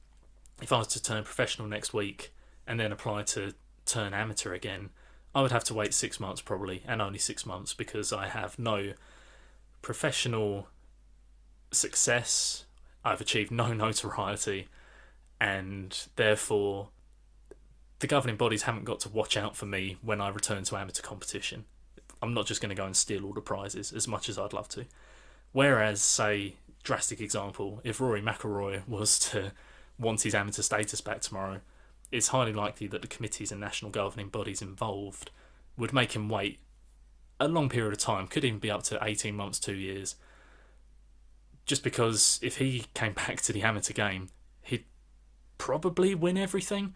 if I was to turn professional next week and then apply to turn amateur again, I would have to wait 6 months probably, and only 6 months, because I have no professional success, I've achieved no notoriety, and therefore the governing bodies haven't got to watch out for me when I return to amateur competition. I'm not just going to go and steal all the prizes, as much as I'd love to. Whereas, say, drastic example, if Rory McIlroy was to want his amateur status back tomorrow, it's highly likely that the committees and national governing bodies involved would make him wait a long period of time, could even be up to 18 months, 2 years. Just because if he came back to the amateur game, he'd probably win everything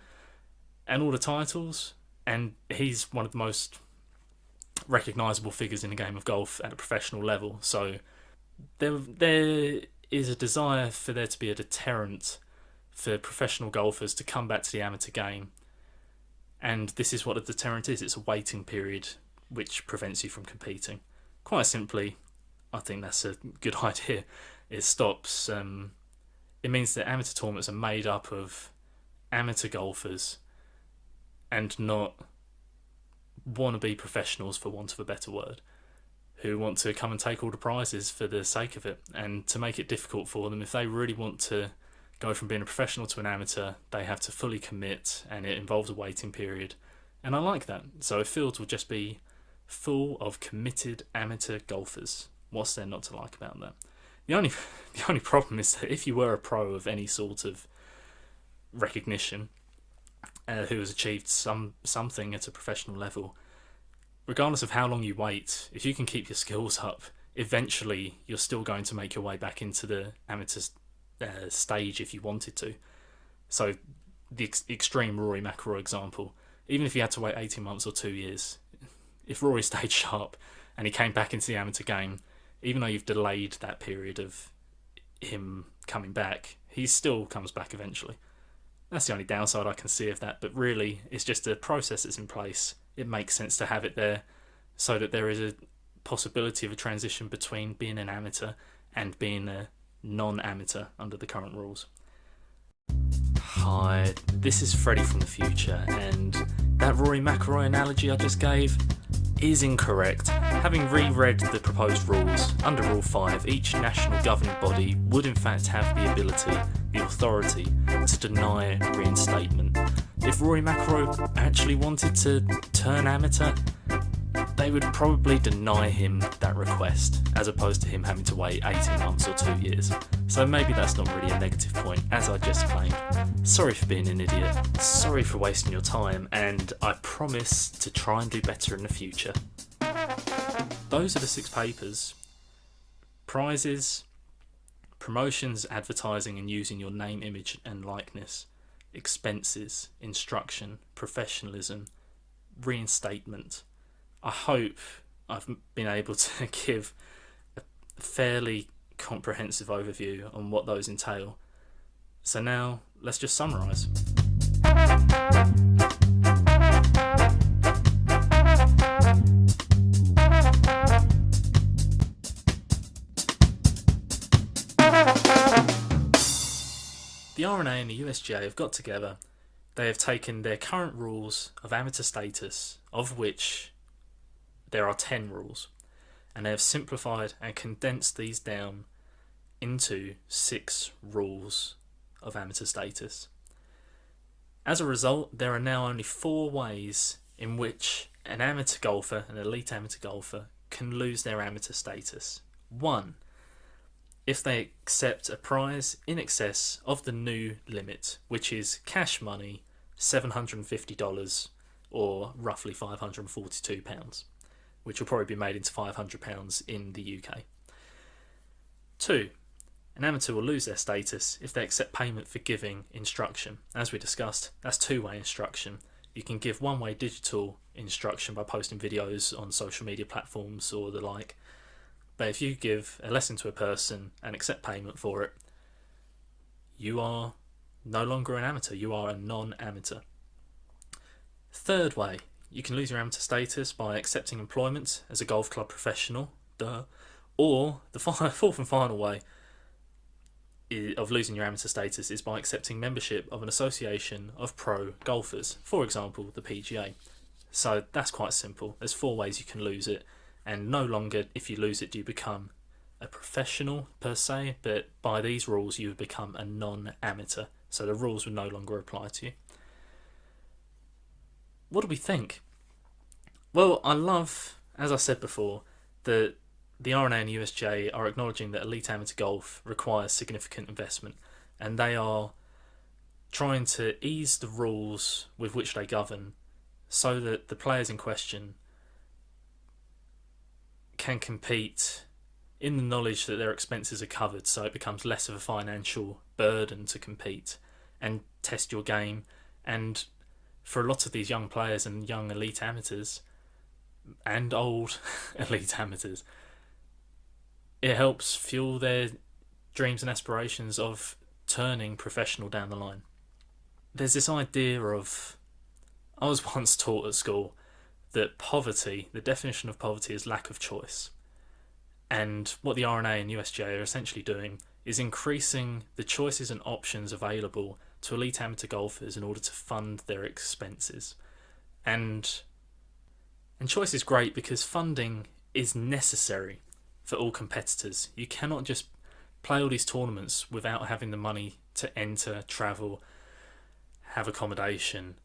and all the titles, and he's one of the most recognisable figures in the game of golf at a professional level. So there is a desire for there to be a deterrent for professional golfers to come back to the amateur game, and this is what a deterrent is. It's a waiting period which prevents you from competing. Quite simply, I think that's a good idea. It stops. It means that amateur tournaments are made up of amateur golfers and not wannabe professionals, for want of a better word, who want to come and take all the prizes for the sake of it. And to make it difficult for them, if they really want to go from being a professional to an amateur, they have to fully commit, and it involves a waiting period. And I like that. So a field will just be full of committed amateur golfers. What's there not to like about that? The only problem is that if you were a pro of any sort of recognition, who has achieved something at a professional level, regardless of how long you wait, if you can keep your skills up, eventually you're still going to make your way back into the amateur stage if you wanted to. So the extreme Rory McIlroy example, even if he had to wait 18 months or 2 years, if Rory stayed sharp and he came back into the amateur game, even though you've delayed that period of him coming back, he still comes back eventually. That's the only downside I can see of that, but really it's just a process that's in place. It makes sense to have it there so that there is a possibility of a transition between being an amateur and being a non-amateur under the current rules. Hi, this is Freddie from the future, and that Rory McIlroy analogy I just gave is incorrect. Having reread the proposed rules, under Rule 5, each national governing body would in fact have the ability, the authority, to deny reinstatement. If Rory McIlroy actually wanted to turn amateur, they would probably deny him that request, as opposed to him having to wait 18 months or 2 years. So maybe that's not really a negative point, as I just claimed. Sorry for being an idiot, sorry for wasting your time, and I promise to try and do better in the future. Those are the 6 papers. Prizes, promotions, advertising and using your name, image and likeness, expenses, instruction, professionalism, reinstatement. I hope I've been able to give a fairly comprehensive overview on what those entail. So now, let's just summarise. The R&A and the USGA have got together. They have taken their current rules of amateur status, of which there are 10 rules, and they have simplified and condensed these down into 6 rules of amateur status. As a result, there are now only 4 ways in which an amateur golfer, an elite amateur golfer, can lose their amateur status. 1. If they accept a prize in excess of the new limit, which is cash money, $750 or roughly £542. which will probably be made into £500 in the UK. 2. An amateur will lose their status if they accept payment for giving instruction. As we discussed, that's 2-way instruction. You can give 1-way digital instruction by posting videos on social media platforms or the like. But if you give a lesson to a person and accept payment for it, you are no longer an amateur, you are a non-amateur. 3rd way, you can lose your amateur status by accepting employment as a golf club professional, or the 4th and final way of losing your amateur status is by accepting membership of an association of pro golfers, for example the PGA. So that's quite simple. There's 4 ways you can lose it, and no longer, if you lose it, do you become a professional per se, but by these rules you would become a non-amateur, so the rules would no longer apply to you. What do we think? Well, I love, as I said before, that the R&A and USJ are acknowledging that elite amateur golf requires significant investment, and they are trying to ease the rules with which they govern so that the players in question can compete in the knowledge that their expenses are covered, so it becomes less of a financial burden to compete and test your game. And for a lot of these young players and young elite amateurs and old elite amateurs, it helps fuel their dreams and aspirations of turning professional down the line. There's this idea of, I was once taught at school that poverty, the definition of poverty is lack of choice. And what the RNA and USGA are essentially doing is increasing the choices and options available to elite amateur golfers in order to fund their expenses. And choice is great because funding is necessary for all competitors. You cannot just play all these tournaments without having the money to enter, travel, have accommodation,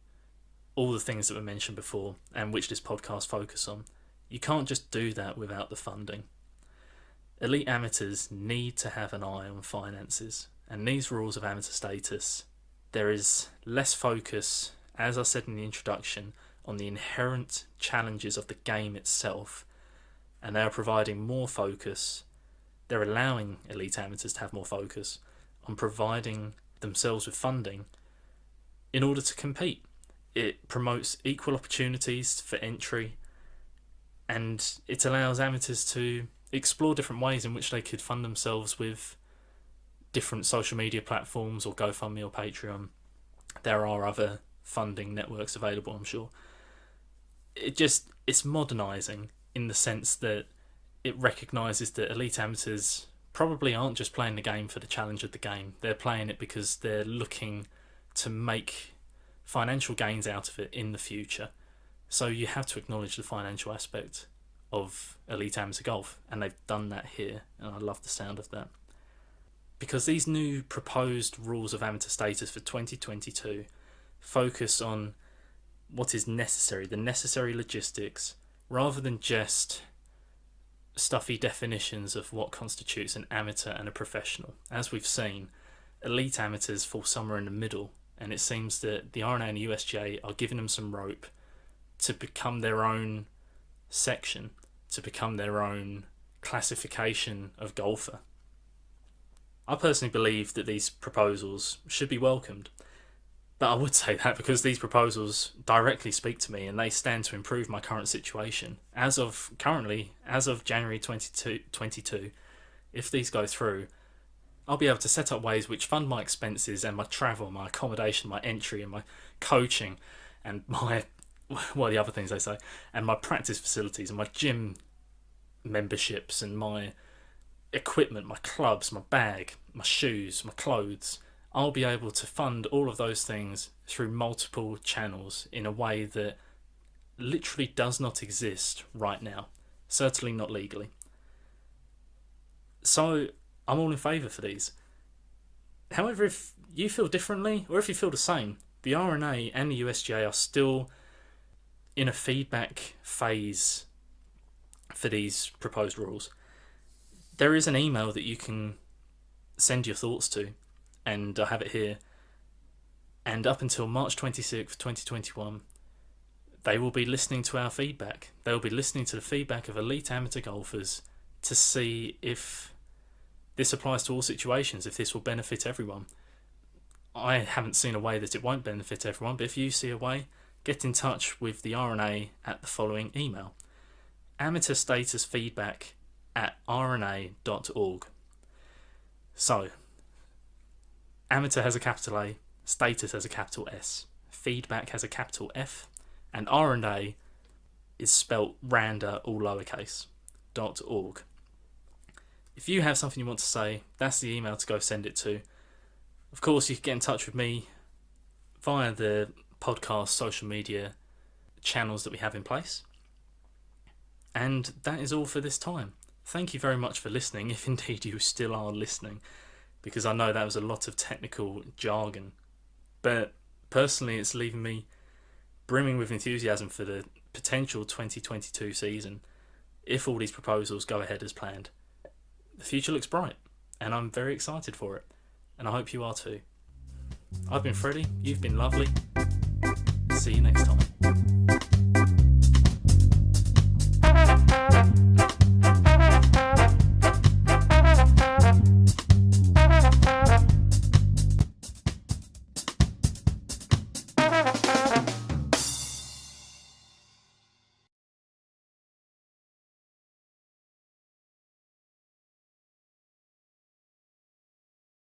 all the things that were mentioned before and which this podcast focus on. You can't just do that without the funding. Elite amateurs need to have an eye on finances, and these rules of amateur status, there is less focus, as I said in the introduction, on the inherent challenges of the game itself, and they are providing more focus. They're allowing elite amateurs to have more focus on providing themselves with funding in order to compete. It promotes equal opportunities for entry, and it allows amateurs to explore different ways in which they could fund themselves with different social media platforms or GoFundMe or Patreon. There are other funding networks available, I'm sure. It's modernising in the sense that it recognises that elite amateurs probably aren't just playing the game for the challenge of the game. They're playing it because they're looking to make financial gains out of it in the future. So you have to acknowledge the financial aspect of elite amateur golf, and they've done that here, and I love the sound of that. Because these new proposed rules of amateur status for 2022 focus on what is necessary, the necessary logistics, rather than just stuffy definitions of what constitutes an amateur and a professional. As we've seen, elite amateurs fall somewhere in the middle, and it seems that the RNA and the USGA are giving them some rope to become their own section, to become their own classification of golfer. I personally believe that these proposals should be welcomed, but I would say that because these proposals directly speak to me and they stand to improve my current situation. As of January 2022, if these go through, I'll be able to set up ways which fund my expenses and my travel, my accommodation, my entry and my coaching and my, what are the other things they say, and my practice facilities and my gym memberships and my equipment, my clubs, my bag, my shoes, my clothes. I'll be able to fund all of those things through multiple channels in a way that literally does not exist right now. Certainly not legally. So I'm all in favour for these. However, if you feel differently, or if you feel the same, the RNA and the USGA are still in a feedback phase for these proposed rules. There is an email that you can send your thoughts to, and I have it here. And up until March 26th, 2021, they will be listening to our feedback. They will be listening to the feedback of elite amateur golfers to see if this applies to all situations, if this will benefit everyone. I haven't seen a way that it won't benefit everyone, but if you see a way, get in touch with the RNA at the following email: amateurstatusfeedback@rna.org. So, amateur has a capital A, status has a capital S, feedback has a capital F, and RNA is spelt randa, all lowercase, .org. If you have something you want to say, that's the email to go send it to. Of course, you can get in touch with me via the podcast social media channels that we have in place. And that is all for this time. Thank you very much for listening, if indeed you still are listening, because I know that was a lot of technical jargon. But personally, it's leaving me brimming with enthusiasm for the potential 2022 season, if all these proposals go ahead as planned. The future looks bright, and I'm very excited for it, and I hope you are too. I've been Freddie, you've been lovely. See you next time.